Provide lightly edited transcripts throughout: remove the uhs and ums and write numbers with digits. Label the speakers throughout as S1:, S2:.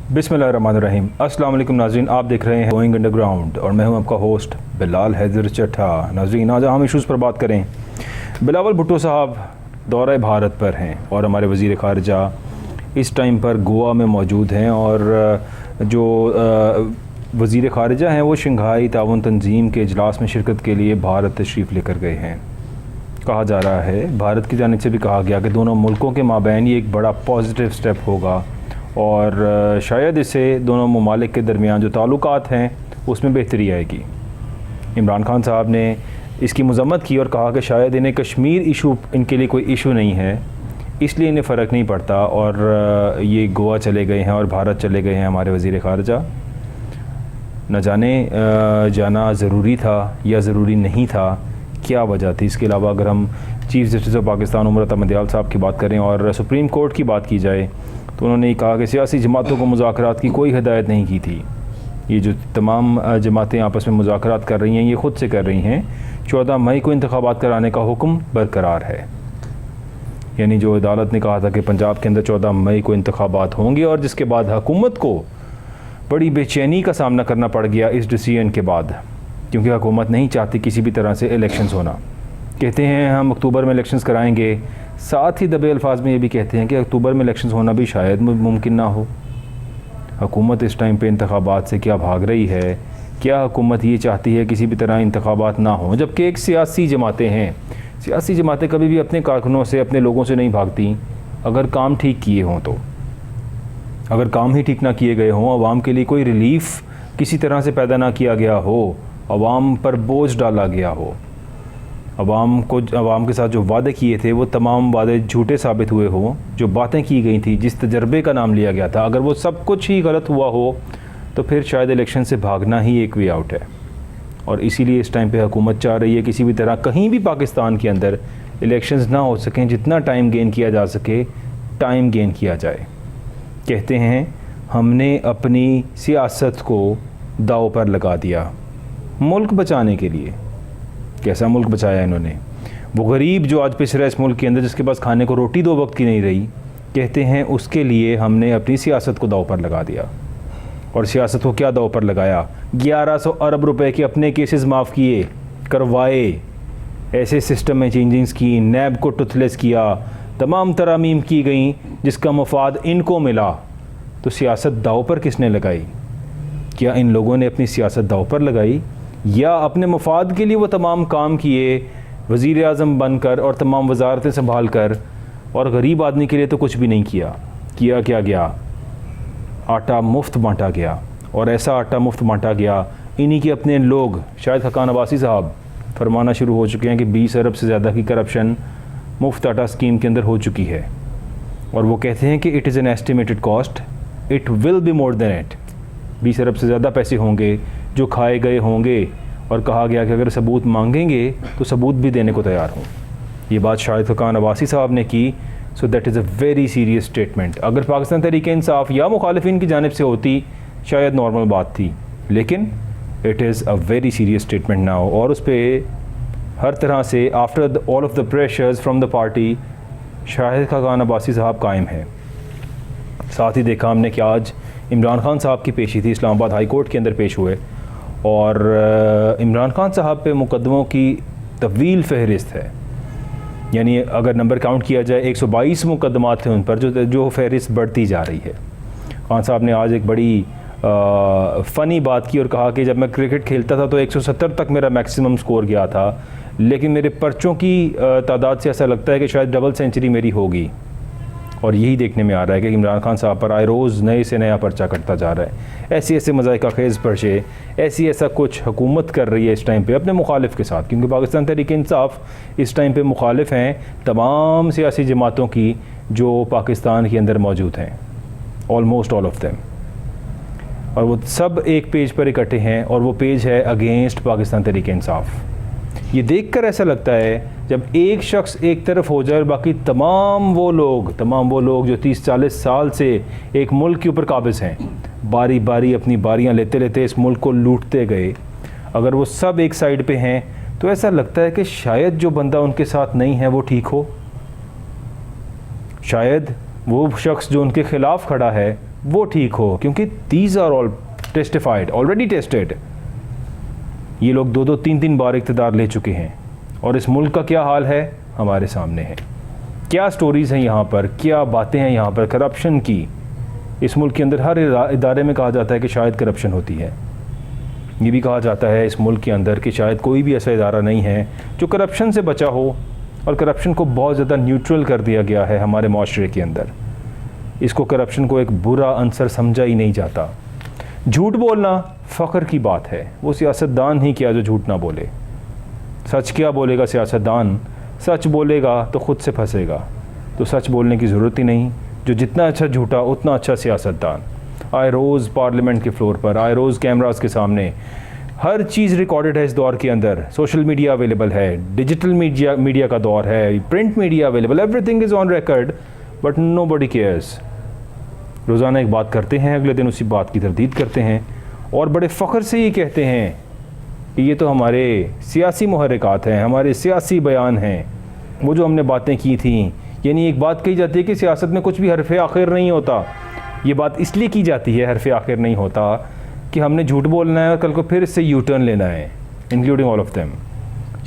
S1: बिस्मिल्लाहिर्रहमानिर्रहीम। अस्सलाम वालेकुम नाज़रीन, आप देख रहे हैं गोइंग अंडरग्राउंड और मैं हूं आपका होस्ट बिलाल हैदर चट्टा। नाज़रीन, आज हम इशूज़ पर बात करें। बिलावल भुट्टो साहब दौरे भारत पर हैं और हमारे वज़ीर ख़ारिजा इस टाइम पर गोवा में मौजूद हैं और जो वज़ीर ख़ारिजा हैं वो शंघाई ताउन तंजीम के इजलास में शिरकत के लिए भारत तशरीफ़ लेकर गए हैं। कहा जा रहा है, भारत की जानिब से भी कहा गया कि दोनों मुल्कों के माबैन ये एक बड़ा पॉजिटिव स्टेप होगा और शायद इससे दोनों ममालिक के दरमियान जो ताल्लुकात हैं उसमें बेहतरी आएगी। इमरान खान साहब ने इसकी मज़म्मत की और कहा कि शायद इन्हें कश्मीर इशू इनके लिए कोई इशू नहीं है, इसलिए इन्हें फ़र्क नहीं पड़ता और ये गोवा चले गए हैं और भारत चले गए हैं हमारे वज़ीर ख़ारिजा। न जाने जाना ज़रूरी था या ज़रूरी नहीं था, क्या वजह थी। इसके अलावा अगर हम chief justice of Pakistan Umar Ata मदियाल साहब की बात करें और सुप्रीम कोर्ट की बात की जाए तो उन्होंने कहा कि सियासी जमातों को मुज़ाकरात की कोई हिदायत नहीं की थी। ये जो तमाम जमातें आपस में मुज़ाकरात कर रही हैं ये ख़ुद से कर रही हैं। 14 मई को इंतखाबात कराने का हुक्म बरकरार है। यानी जो अदालत ने कहा था कि पंजाब के अंदर 14 मई को इंतखाबात होंगे और जिसके बाद हुकूमत को बड़ी बेचैनी का सामना करना पड़ गया इस डिसीजन के बाद, क्योंकि हुकूमत नहीं चाहती किसी भी तरह से इलेक्शंस होना। कहते हैं हम अक्टूबर में इलेक्शंस कराएंगे, साथ ही दबे अल्फाज में ये भी कहते हैं कि अक्टूबर में इलेक्शंस होना भी शायद मुमकिन ना हो। हुकूमत इस टाइम पे इंतखाबात से क्या भाग रही है? क्या हुकूमत ये चाहती है किसी भी तरह इंतखाबात ना हो? जबकि एक सियासी जमातें हैं, सियासी जमातें कभी भी अपने कारकुनों से, अपने लोगों से नहीं भागती अगर काम ठीक किए हों तो। अगर काम ही ठीक ना किए गए हों, आवाम के लिए कोई रिलीफ़ किसी तरह से पैदा ना किया गया हो, आवाम पर बोझ डाला गया हो, आवाम के साथ जो वादे किए थे वो तमाम वादे झूठे साबित हुए हों, जो बातें की गई थी, जिस तजर्बे का नाम लिया गया था, अगर वो सब कुछ ही गलत हुआ हो तो फिर शायद इलेक्शन से भागना ही एक वे आउट है। और इसीलिए इस टाइम पे हुकूमत चाह रही है किसी भी तरह कहीं भी पाकिस्तान के अंदर इलेक्शंस ना हो सकें, जितना टाइम गेन किया जा सके टाइम गेन किया जाए। कहते हैं हमने अपनी सियासत को दाव पर लगा दिया मुल्क बचाने के लिए। कैसा मुल्क बचाया इन्होंने? वो गरीब जो आज पिस रहा है इस मुल्क के अंदर, जिसके पास खाने को रोटी 2 वक्त की नहीं रही, कहते हैं उसके लिए हमने अपनी सियासत को दाव पर लगा दिया। और सियासत को क्या दाव पर लगाया? 1100 अरब रुपए के अपने केसेस माफ़ किए, करवाए, ऐसे सिस्टम में चेंजिंग्स की, नैब को टुथलेस किया, तमाम तरामीम की गई जिसका मफाद इनको मिला। तो सियासत दाव पर किसने लगाई? क्या इन लोगों ने अपनी सियासत दाव पर लगाई या अपने मफाद के लिए वो तमाम काम किए वज़ीर आज़म बनकर और तमाम वजारतें संभाल कर, और गरीब आदमी के लिए तो कुछ भी नहीं किया? किया क्या गया? आटा मुफ्त बांटा गया। और ऐसा आटा मुफ्त बांटा गया, इन्हीं के अपने लोग, शायद हकान अब्बासी साहब फरमाना शुरू हो चुके हैं कि 20 अरब से ज़्यादा की करप्शन मुफ्त आटा स्कीम के अंदर हो चुकी है। और वो कहते हैं कि it is an estimated cost, it will be more than it. 20 अरब से ज़्यादा पैसे होंगे जो खाए गए होंगे, और कहा गया कि अगर सबूत मांगेंगे तो सबूत भी देने को तैयार हों। ये बात शायद हकान अब्बासी साहब ने की। So that is a very serious statement. अगर पाकिस्तान तहरीक इंसाफ या मुखालिफिन की जानिब से होती शायद नॉर्मल बात थी, लेकिन it is a very serious statement now. और उस पर हर तरह से after all of the pressures from the party Shahid Khaqan Abbasi Sahab कायम है। साथ ही देखा हमने कि आज इमरान खान साहब की पेशी थी, इस्लामाबाद हाई कोर्ट के अंदर पेश हुए और इमरान खान साहब पे मुकदमों की तवील फहरिस्त है। यानी अगर नंबर काउंट किया जाए 122 मुकदमात थे उन पर, जो फहरिस्त बढ़ती जा रही है। खान साहब ने आज एक बड़ी फ़नी बात की और कहा कि जब मैं क्रिकेट खेलता था तो 170 तक मेरा मैक्सिमम स्कोर गया था, लेकिन मेरे पर्चों की तादाद से ऐसा लगता है कि शायद डबल सेंचुरी मेरी होगी। और यही देखने में आ रहा है कि इमरान खान साहब पर आए रोज़ नए से नया पर्चा कटता जा रहा है। ऐसे मज़ाइका खेज़ पर्चे, ऐसा कुछ हुकूमत कर रही है इस टाइम पे अपने मुखालिफ के साथ, क्योंकि पाकिस्तान तहरीक इंसाफ इस टाइम पे मुखालिफ हैं तमाम सियासी जमातों की जो पाकिस्तान के अंदर मौजूद हैं, ऑलमोस्ट ऑल ऑफ देम। और वो सब एक पेज पर इकट्ठे हैं और वो पेज है अगेंस्ट पाकिस्तान तहरीक इंसाफ। ये देखकर ऐसा लगता है जब एक शख्स एक तरफ हो जाए और बाकी तमाम वो लोग जो 30-40 साल से एक मुल्क के ऊपर काबिज़ हैं, बारी बारी अपनी बारियां लेते लेते इस मुल्क को लूटते गए, अगर वो सब एक साइड पे हैं तो ऐसा लगता है कि शायद जो बंदा उनके साथ नहीं है वो ठीक हो, शायद वो शख्स जो उनके ख़िलाफ़ खड़ा है वो ठीक हो, क्योंकि these are all testified, already tested. ये लोग 2-2, 3-3 बार इक़्तिदार ले चुके हैं और इस मुल्क का क्या हाल है हमारे सामने है। क्या स्टोरीज़ हैं यहाँ पर, क्या बातें हैं यहाँ पर करप्शन की। इस मुल्क के अंदर हर इदारे में कहा जाता है कि शायद करप्शन होती है। ये भी कहा जाता है इस मुल्क के अंदर कि शायद कोई भी ऐसा इदारा नहीं है जो करप्शन से बचा हो, और करप्शन को बहुत ज़्यादा न्यूट्रल कर दिया गया है हमारे माशरे के अंदर। इसको करप्शन को एक बुरा अंसर समझा ही नहीं जाता। झूठ बोलना फ़ख्र की बात है, वो सियासतदान ही क्या जो झूठ ना बोले। सच क्या बोलेगा सियासतदान, सच बोलेगा तो ख़ुद से फंसेगा, तो सच बोलने की ज़रूरत ही नहीं। जो जितना अच्छा झूठा उतना अच्छा सियासतदान। आए रोज़ पार्लियामेंट के फ्लोर पर, आए रोज़ कैमरास के सामने, हर चीज़ रिकॉर्डेड है इस दौर के अंदर। सोशल मीडिया अवेलेबल है, डिजिटल मीडिया का दौर है, print media available, everything is on record, but nobody cares. रोज़ाना एक बात करते हैं, अगले दिन उसी बात की तरदीद करते हैं और बड़े फ़ख्र से ये कहते हैं कि ये तो हमारे सियासी मुहर्रिकात हैं, हमारे सियासी बयान हैं, वो जो हमने बातें की थी। यानी एक बात कही जाती है कि सियासत में कुछ भी हरफ आखिर नहीं होता। ये बात इसलिए की जाती है हरफ आखिर नहीं होता कि हमने झूठ बोलना है और कल को फिर इससे यू टर्न लेना है, including all of them.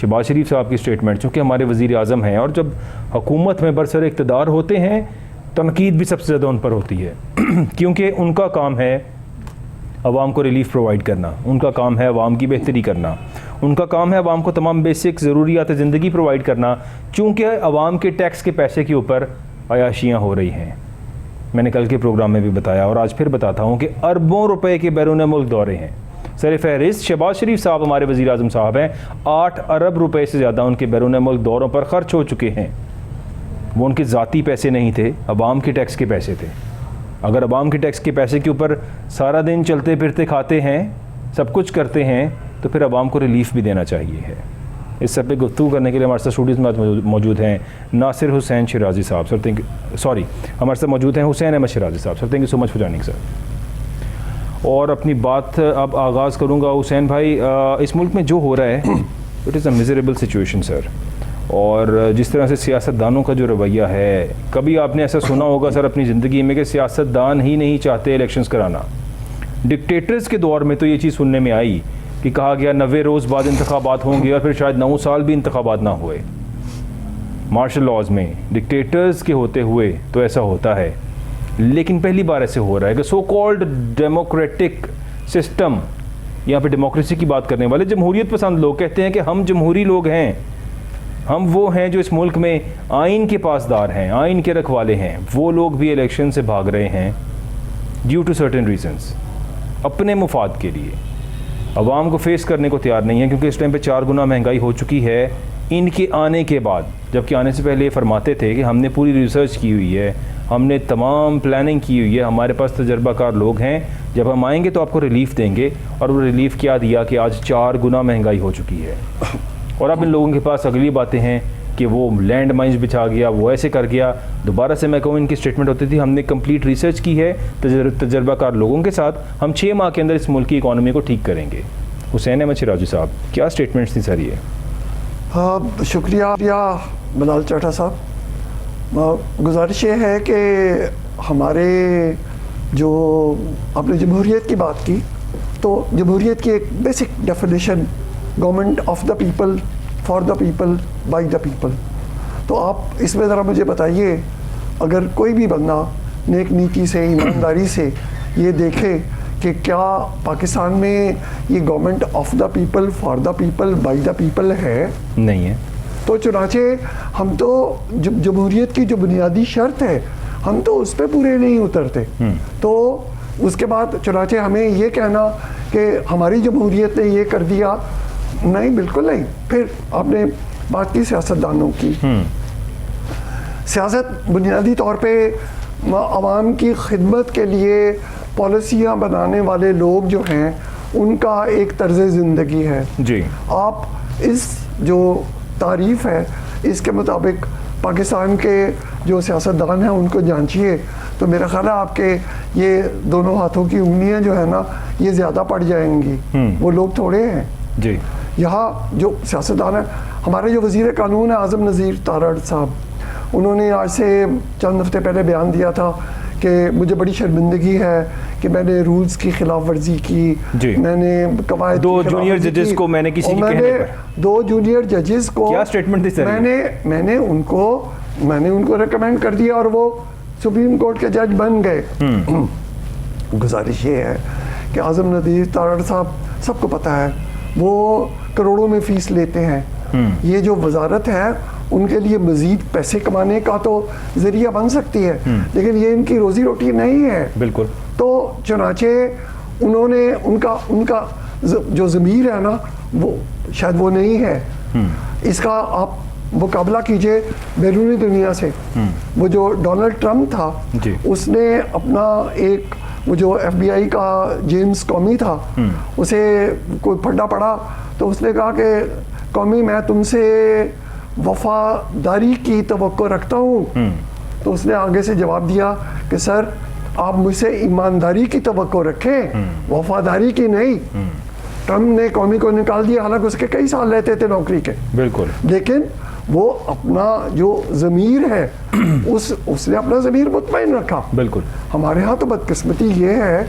S1: Shahbaz Sharif Sahab की स्टेटमेंट, चूँकि हमारे वज़ीर आज़म हैं और जब हुकूमत में बरसर इक़्तिदार होते हैं, तनकीद भी सबसे ज़्यादा उन पर होती है क्योंकि उनका काम है अवाम को रिलीफ़ प्रोवाइड करना, उनका काम है अवाम की बेहतरी करना, उनका काम है अवाम को तमाम बेसिक ज़रूरियात ज़िंदगी प्रोवाइड करना। चूँकि अवाम के टैक्स के पैसे के ऊपर अयाशियाँ हो रही हैं। मैंने कल के प्रोग्राम में भी बताया और आज फिर बताता हूँ कि अरबों रुपए के बैरून मुल्क दौरे हैं। सर फहरिस्त शहबाज शरीफ साहब हमारे वज़ीर आज़म साहब हैं। 8 अरब रुपए से ज़्यादा उनके बैरून मुल्क दौरों पर ख़र्च हो चुके हैं। वो उनके ज़ाती पैसे नहीं थे, अवाम के टैक्स के पैसे थे। अगर अवाम के टैक्स के पैसे के ऊपर सारा दिन चलते फिरते खाते हैं, सब कुछ करते हैं, तो फिर अवाम को रिलीफ़ भी देना चाहिए है। इस सब पे गुफ्तगू करने के लिए हमारे साथ स्टूडियोज़ में मौजूद हैं नासिर हुसैन शिराजी साहब। सर हमारे साथ मौजूद हैं हुसैन अहमद शिराजी साहब। Sir thank you so much for joining sir. और अपनी बात अब आगाज़ करूँगा हुसैन भाई, इस मुल्क में जो हो रहा है it is a miserable situation sir. और जिस तरह से सियासतदानों का जो रवैया है, कभी आपने ऐसा सुना होगा सर अपनी ज़िंदगी में कि सियासतदान ही नहीं चाहते इलेक्शंस कराना। डिक्टेटर्स के दौर में तो ये चीज़ सुनने में आई कि कहा गया 90 रोज़ बाद इंतखाबात होंगे और फिर शायद 9 साल भी इंतखाबात ना हुए। मार्शल लॉज में डिक्टेटर्स के होते हुए तो ऐसा होता है, लेकिन पहली बार ऐसे हो रहा है कि सो कॉल्ड डेमोक्रेटिक सिस्टम, यहाँ पे डेमोक्रेसी की बात करने वाले जमहूरियत पसंद लोग कहते हैं कि हम जमहूरी लोग हैं, हम वो हैं जो इस मुल्क में आइन के पासदार हैं, आइन के रखवाले हैं। वो लोग भी इलेक्शन से भाग रहे हैं ड्यू टू सर्टेन रीजंस, अपने मुफाद के लिए। अवाम को फेस करने को तैयार नहीं है क्योंकि इस टाइम पे 4 गुना महंगाई हो चुकी है इनके आने के बाद। जबकि आने से पहले ये फरमाते थे कि हमने पूरी रिसर्च की हुई है, हमने तमाम प्लानिंग की हुई है, हमारे पास तजर्बाकार लोग हैं, जब हम आएंगे तो आपको रिलीफ़ देंगे। और वो रिलीफ़ क्या दिया कि आज 4 गुना महंगाई हो चुकी है। और अब इन लोगों के पास अगली बातें हैं कि वो लैंड माइंस बिछा गया, वो ऐसे कर गया। दोबारा से मैं कहूँ, इनकी स्टेटमेंट होती थी हमने कंप्लीट रिसर्च की है तजर्बाकार लोगों के साथ, हम 6 माह के अंदर इस मुल्क की इकॉनमी को ठीक करेंगे। हुसैन अहमद शिराजी साहब, क्या स्टेटमेंट्स थी सर ये?
S2: हाँ, शुक्रिया बिलाल चाटा साहब। गुजारिश ये है कि हमारे जो आपने जमहूरियत की बात की, तो जमहूरियत की एक basic definition government of the people, for the people, by the people. तो आप इसमें ज़रा मुझे बताइए, अगर कोई भी बंदा नेक नीति से, ईमानदारी से ये देखे कि क्या पाकिस्तान में ये government of the people, for the people, by the people है?
S1: नहीं है।
S2: तो चुनाचे हम तो जमहूरियत की जो बुनियादी शर्त है, हम तो उस पर पूरे नहीं उतरते। तो उसके बाद चुनाचे हमें ये कहना कि हमारी जमहूरियत ने ये कर दिया, नहीं, बिल्कुल नहीं। फिर आपने बात की सियासतदानों की। सियासत बुनियादी तौर पे आवाम की खिदमत के लिए पॉलिसियाँ बनाने वाले लोग जो हैं, उनका एक तर्ज़ ज़िंदगी है
S1: जी।
S2: आप इस जो तारीफ़ है, इसके मुताबिक पाकिस्तान के जो सियासतदान हैं उनको जांचिए, तो मेरा ख्याल है आपके ये दोनों हाथों की उंगलियां जो है ना, ये ज़्यादा पड़ जाएंगी। वो लोग थोड़े हैं
S1: जी।
S2: यहाँ जो सियासतदान है, हमारे जो वज़ीर कानून है आज़म नज़ीर तारड़ साहब, उन्होंने आज से चंद हफ्ते पहले बयान दिया था कि मुझे बड़ी शर्मिंदगी है कि मैंने रूल्स की खिलाफ वर्जी
S1: जी।
S2: की, मैंने कवायद
S1: दो जूनियर जजेस को मैंने किसी के कहने पर,
S2: दो जूनियर जजेस को
S1: क्या स्टेटमेंट थी सर?
S2: मैंने उनको रिकमेंड कर दिया और वो सुप्रीम कोर्ट के जज बन गए। गुजारिश ये है कि आज़म नदीर तारड़ साहब, सबको पता है वो करोड़ों में फीस लेते हैं। ये जो वजारत है उनके लिए मजीद पैसे कमाने का तो जरिया बन सकती है, लेकिन ये इनकी रोजी रोटी नहीं है।
S1: बिल्कुल।
S2: तो चुनाचे उन्होंने उनका जो ज़मीर है ना, वो शायद वो नहीं है। इसका आप मुकाबला कीजिए बैरूनी दुनिया से। वो जो डोनाल्ड ट्रंप था, उसने अपना एक, वो जो FBI का जेम्स कॉमी था, उसे कोई फड्डा पड़ा तो उसने कहा कि कॉमी, मैं तुमसे वफादारी की तवक्को रखता हूँ। तो उसने आगे से जवाब दिया कि सर, आप मुझसे ईमानदारी की तवक्को रखें, वफादारी की नहीं। ट्रंप ने कॉमी को निकाल दिया, हालांकि उसके कई साल रहते थे नौकरी के।
S1: बिल्कुल।
S2: लेकिन वो अपना जो ज़मीर है उसने अपना ज़मीर मुतमईन रखा।
S1: बिल्कुल।
S2: हमारे यहाँ तो बदकिस्मती ये है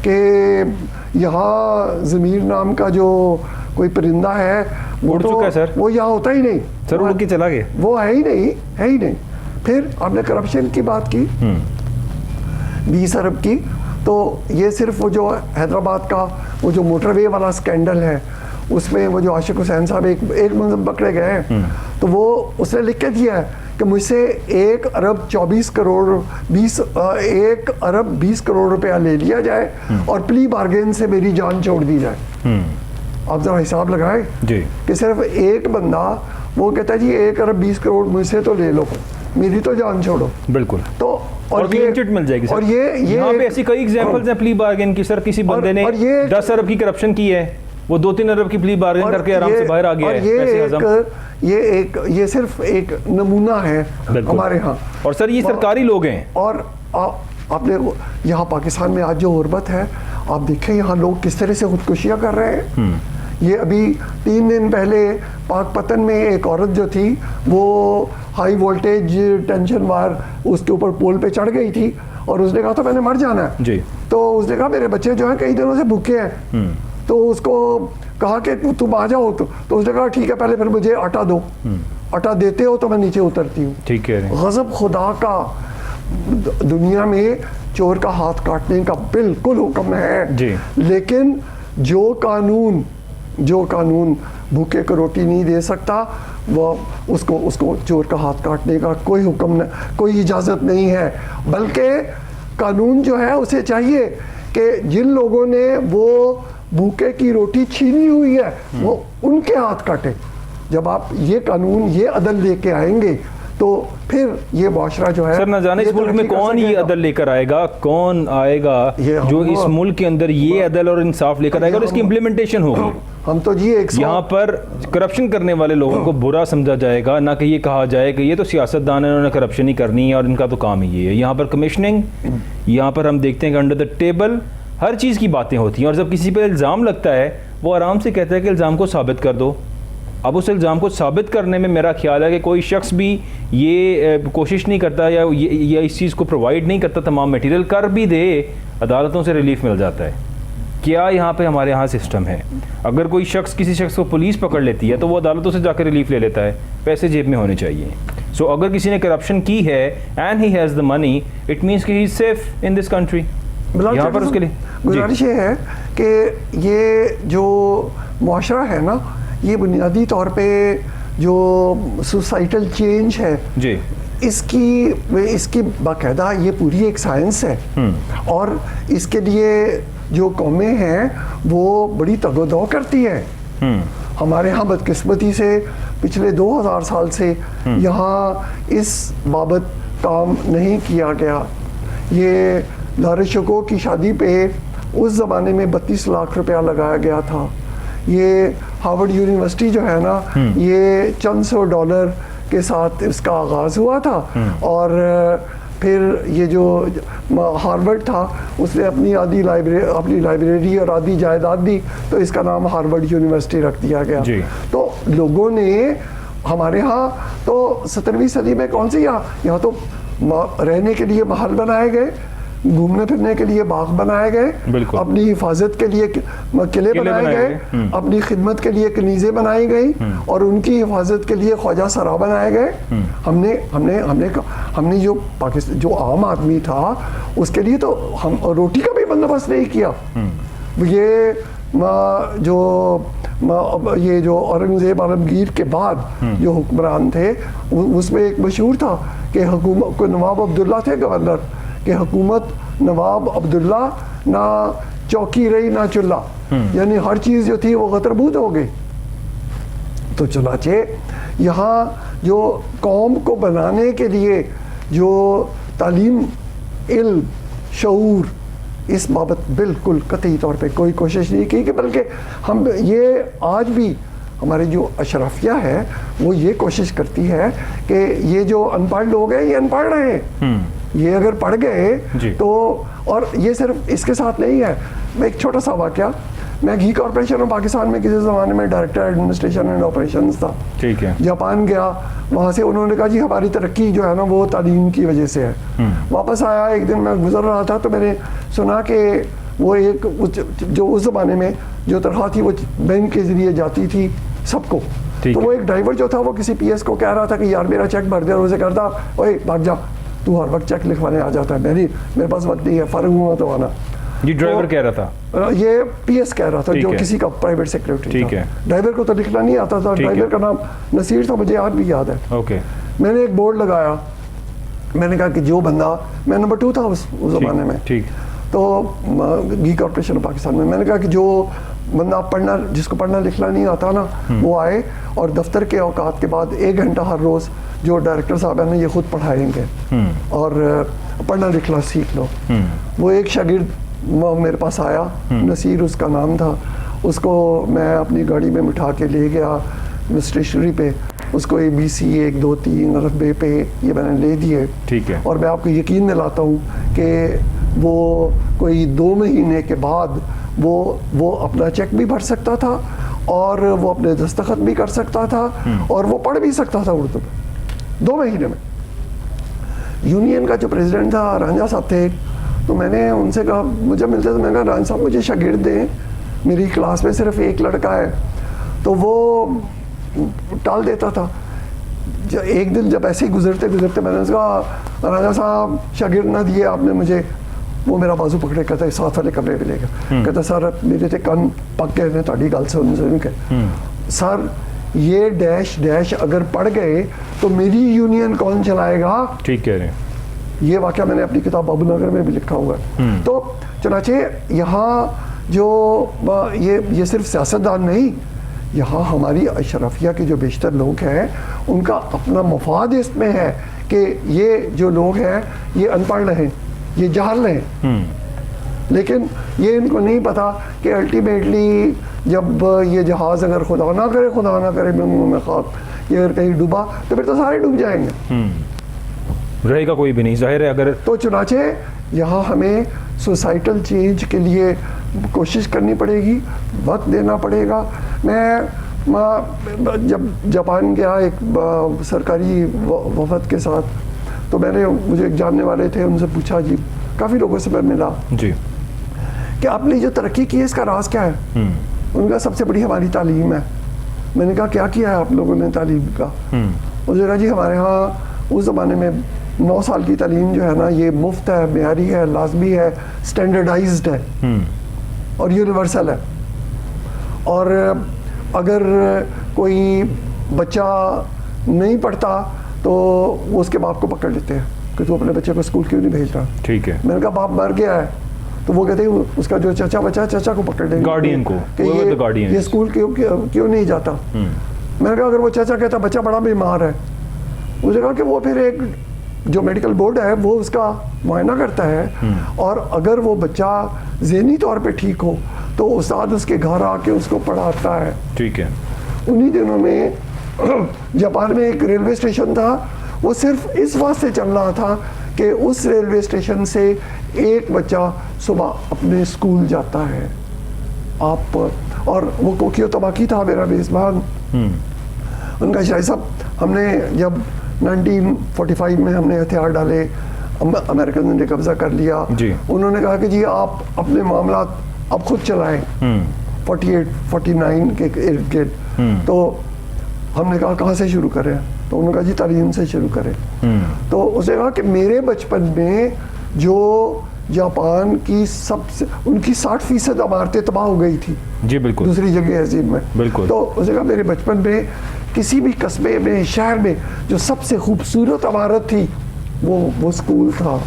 S2: कि यहाँ ज़मीर नाम का जो कोई परिंदा है वो
S1: उड़ चुका है सर।
S2: वो यहाँ होता ही नहीं
S1: सर, उड़ के चला गया,
S2: वो है ही नहीं। फिर आपने करप्शन की बात की, 20 अरब की, तो ये सिर्फ वो जो हैदराबाद का वो जो मोटरवे वाला स्कैंडल है, उसमें वो जो आशिक हुसैन साहब एक मंजर पकड़े गए हैं, तो वो उसने लिख के दिया है कि मुझसे 1 अरब 20 करोड़ रुपया ले लिया जाए और प्ली बार्गेन से मेरी जान छोड़ दी जाए। आप जरा हिसाब लगाए
S1: जी
S2: कि सिर्फ एक बंदा वो कहता है जी 1 अरब 20 करोड़ मुझसे तो ले लो, मेरी तो जान छोड़ो।
S1: बिल्कुल।
S2: तो
S1: और ये चिट मिल जाएगी सर।
S2: और ये
S1: यहाँ पे ऐसी कई एग्जांपल्स हैं प्ली बार्गेन की सर। किसी बंदे ने 10 अरब की करप्शन की है, वो 2-3 अरब की प्ली बार्गेन करके आराम से बाहर आ गया है।
S2: ये सिर्फ एक नमूना है हमारे यहाँ।
S1: और सर ये सरकारी लोग हैं।
S2: और आपने यहाँ पाकिस्तान में आज जो गुर्बत है, आप देखें यहाँ लोग किस तरह से खुदकुशियाँ कर रहे हैं। ये अभी 3 दिन पहले पाकपतन में एक औरत जो थी, वो हाई वोल्टेज टेंशन वार उसके ऊपर पोल पे चढ़ गई थी और उसने कहा था मैंने मर जाना है
S1: जी।
S2: तो उसने कहा मेरे बच्चे जो हैं कई दिनों से भूखे हैं। तो उसको कहा कि तुम आ जाओ, तो उसने कहा ठीक है, पहले फिर मुझे आटा दो, आटा देते हो तो मैं नीचे उतरती हूँ।
S1: ठीक है।
S2: गज़ब खुदा का, दुनिया में चोर का हाथ काटने का बिल्कुल हुक्म है
S1: जी।
S2: लेकिन जो कानून भूखे को रोटी नहीं दे सकता, वो उसको चोर का हाथ काटने का कोई हुक्म, कोई इजाज़त नहीं है। बल्कि कानून जो है उसे चाहिए कि जिन लोगों ने वो भूखे की रोटी छीनी हुई है वो उनके हाथ काटे। जब आप ये कानून, ये अदल लेके आएंगे तो फिर ये मुआशरा जो है,
S1: सर न जाने इस मुल्क में कौन ये अदल लेकर आएगा, कौन आएगा जो इस मुल्क के अंदर ये अदल और इंसाफ लेकर आएगा और इसकी इम्प्लीमेंटेशन होगी।
S2: हम तो जी
S1: यहाँ पर करप्शन करने वाले लोगों को बुरा समझा जाएगा, ना कि ये कहा जाए कि ये तो सियासतदान है, उन्होंने करप्शन ही करनी है और इनका तो काम ही ये है। यहाँ पर कमिश्निंग, यहाँ पर हम देखते हैं कि अंडर द टेबल हर चीज़ की बातें होती हैं और जब किसी पर इल्ज़ाम लगता है वो आराम से कहता है कि इल्ज़ाम को साबित कर दो। अब उस इल्ज़ाम को साबित करने में मेरा ख्याल है कि कोई शख्स भी ये कोशिश नहीं करता या इस चीज़ को प्रोवाइड नहीं करता, तमाम मटेरियल कर भी दे, अदालतों से रिलीफ मिल जाता है। क्या यहाँ पे हमारे यहाँ सिस्टम है? अगर कोई शख्स किसी शख्स को पुलिस पकड़ लेती है तो वो अदालतों से जाकर रिलीफ ले लेता है, पैसे जेब में होने चाहिए। सो अगर किसी ने करप्शन की है and he has the money, it means कि he is safe in this country. यहाँ पर उसके लिए
S2: गुजारिश ये है कि ये जो मुआशरा है ना, ये बुनियादी तौर पे जो सोसाइटल चेंज है
S1: जी,
S2: इसकी बाकायदा ये पूरी एक साइंस है और इसके लिए जो कौमें हैं वो बड़ी तगोदो करती हैं। हमारे यहाँ बदकिस्मती से पिछले 2000 साल से यहाँ इस बाबत काम नहीं किया गया। ये दारुशको की शादी पे उस ज़माने में 32 लाख रुपया लगाया गया था। ये हार्वर्ड यूनिवर्सिटी जो है ना, ये चंद सौ $100 के साथ इसका आगाज़ हुआ था और फिर ये जो हार्वर्ड था उसने अपनी लाइब्रेरी और आधी जायदाद दी तो इसका नाम हार्वर्ड यूनिवर्सिटी रख दिया गया। तो लोगों ने हमारे यहाँ तो 17वीं सदी में कौन सी यहाँ तो रहने के लिए महल बनाए गए, घूमने फिरने के लिए बाग बनाए गए,
S1: बिल्कुल।
S2: अपनी हिफाजत के लिए किले बनाए गए, अपनी खिदमत के लिए कनीज़ें बनाई गई और उनकी हिफाजत के लिए ख्वाजा सरा बनाए गए। हमने हमने हमने हमने जो पाकिस्तान जो आम आदमी था उसके लिए तो हम रोटी का भी बंदोबस्त नहीं किया। ये जो औरंगजेब आलमगीर के बाद जो हुक्मरान थे उसमें एक मशहूर था कि हुकूमत को नवाब अब्दुल्ला थे गवर्नर कि हुकूमत नवाब अब्दुल्ला ना चौकी रही ना चुल्ला, यानी हर चीज़ जो थी वो गतरबूद हो गई। तो चुनाचे यहाँ जो कौम को बनाने के लिए जो तालीम, इल्म, शऊर, इस बाबत बिल्कुल कतई तौर पे कोई कोशिश नहीं की कि बल्कि हम ये आज भी हमारी जो अशराफिया है वो ये कोशिश करती है कि ये जो अनपढ़ लोग हैं ये अनपढ़ रहे, ये अगर पढ़ गए तो, और ये सिर्फ इसके साथ नहीं है। मैं एक छोटा सा वाकया, मैं घी कॉरपोरेशन ऑफ पाकिस्तान में किसी ज़माने में डायरेक्टर एडमिनिस्ट्रेशन एंड ऑपरेशंस था।
S1: ठीक है।
S2: जापान गया, वहाँ से उन्होंने कहा जी हमारी तरक्की जो है ना वो तालीम की वजह से है। वापस आया, एक दिन मैं गुजर रहा था तो मैंने सुना कि वो एक जो उस ज़माने में जो तनख्वाह थी वो बैंक के ज़रिए जाती थी सबको, तो वो एक ड्राइवर जो था वो किसी पीएस को कह रहा था कि यार मेरा चेक भर दे, और उसे करता ओए भाग जा, तू हर वक्त चेक लिखवाने आ जाता है, मेरे पास वक्त नहीं है, फ़र्क हुआ तो आना।
S1: ये ड्राइवर कह रहा था? ये
S2: पीएस कह रहा था, जो किसी का प्राइवेट सेक्रेटरी।
S1: ठीक है।
S2: ड्राइवर को तो लिखना नहीं आता था, ड्राइवर का नाम नसीर था, मुझे आज भी याद है।
S1: ओके।
S2: मैंने एक बोर्ड लगाया, मैंने कहा कि जो बंदा, मैं नंबर 2 था उस ज़माने में,
S1: ठीक,
S2: तो घी कॉरपोरेशन ऑफ पाकिस्तान में, मैंने कहा कि जो बंदा जिसको पढ़ना लिखना नहीं आता ना वो आए और दफ्तर के औकात के बाद 1 घंटा हर रोज़ जो डायरेक्टर साहब है ना ये खुद पढ़ाएंगे और पढ़ना लिखना सीख लो। वो एक शागिर्द मेरे पास आया, नसीर उसका नाम था, उसको मैं अपनी गाड़ी में बिठा के ले गया स्टेशनरी पे, उसको ABC 1 2 3 अरफ बे पे ये मैंने ले दिए।
S1: ठीक है।
S2: और मैं आपको यकीन दिलाता हूँ कि वो कोई 2 महीने के बाद वो अपना चेक भी भर सकता था और वो अपने दस्तखत भी कर सकता था और वो पढ़ भी सकता था उर्दू में 2 महीने में। यूनियन का जो प्रेसिडेंट था रांझा साहब थे, तो मैंने उनसे कहा, मुझे मिलते तो मैंने कहा रांझा साहब मुझे शागिर्द दें, मेरी क्लास में सिर्फ एक लड़का है, तो वो टाल देता था। एक दिन जब ऐसे ही गुजरते गुजरते मैंने उसका कहा रांझा साहब शागिर्द ना दिए आपने मुझे, वो मेरा बाजू पकड़े कहता है साथ वाले कमरे में लेकर, कहता सर मेरे तो कान पक गए ने ਤੁਹਾਡੀ ਗੱਲ सुन के, सर ये डैश डैश अगर पढ़ गए तो मेरी यूनियन कौन चलाएगा।
S1: ठीक कह रहे हैं।
S2: ये वाकया मैंने अपनी किताब बाबूनगर में भी लिखा हुआ है। तो चनाचे यहाँ जो ये सिर्फ सियासतदान नहीं, यहाँ हमारी अशरफिया के जो बेशतर लोग हैं उनका अपना मफाद इसमें है कि ये जो लोग हैं ये अनपढ़ रहें, ये जाहल रहें, लेकिन ये इनको नहीं पता कि अल्टीमेटली जब ये जहाज़ अगर खुदा ना करे में ख्वाब ये अगर कहीं डूबा तो फिर तो सारे डूब जाएंगे,
S1: रहेगा कोई भी नहीं, जाहिर है। अगर तो
S2: चुनाचे यहाँ हमें सोसाइटल चेंज के लिए कोशिश करनी पड़ेगी, वक्त देना पड़ेगा। मैं जब जापान गया एक सरकारी वफद के साथ, तो मुझे एक जानने वाले थे, उनसे पूछा जी, काफ़ी लोगों से मैं मिला
S1: जी
S2: कि आपने जो तरक्की की है इसका राज क्या है। उनका सबसे बड़ी हमारी तालीम है। मैंने कहा क्या किया है आप लोगों ने तालीम का। मुझे कहा जी हमारे यहाँ उस ज़माने में 9 साल की तालीम जो है ना ये मुफ्त है, मेयारी है, लाजमी है, स्टैंडर्डाइज्ड है और यूनिवर्सल है। और अगर कोई बच्चा नहीं पढ़ता तो उसके बाप को पकड़ लेते हैं कि तू अपने बच्चे को स्कूल क्यों नहीं भेज रहा।
S1: ठीक है।
S2: मैंने कहा बाप मर गया है, तो वो कहते हैं उसका जो चाचा बच्चा चाचा को पकड़ लेंगे,
S1: गार्डियन को,
S2: कि ये स्कूल क्यों नहीं जाता। मैंने कहा अगर वो चाचा कहता बच्चा बड़ा बीमार है, मुझे कहा कि वो फिर एक जो मेडिकल बोर्ड है वो उसका मुआयना करता है और अगर वो बच्चा ज़हनी तौर पे ठीक हो तो उस्ताद उसके घर आके उसको पढ़ाता है।
S1: ठीक है।
S2: उन्हीं दिनों में जापान में एक रेलवे स्टेशन था, वो सिर्फ इस वास्ते चल रहा था कि उस रेलवे स्टेशन से एक बच्चा सुबह अपने स्कूल जाता है। आप और वो कोकियो तबाकी था मेरा मेज़बान। उनका शायद साहब हमने जब 1945 में हमने हथियार डाले अमेरिकन ने कब्जा कर लिया।
S1: जी।
S2: उन्होंने कहा कि जी आप अपने मामला अब खुद चलाएं। 48 49 के इर्द गिर्द। तो हमने कहा कहाँ से शुरू करें, तो उन्होंने कहा जी तालीम से शुरू करें। तो उसने कहा कि मेरे बचपन में जो जापान की सबसे उनकी 60% इमारतें तबाह हो गई थी
S1: जी बिल्कुल
S2: दूसरी जगह अजीब में।
S1: बिल्कुल।
S2: तो उसने कहा मेरे बचपन में किसी भी कस्बे में शहर में जो सबसे खूबसूरत इमारत थी वो स्कूल था।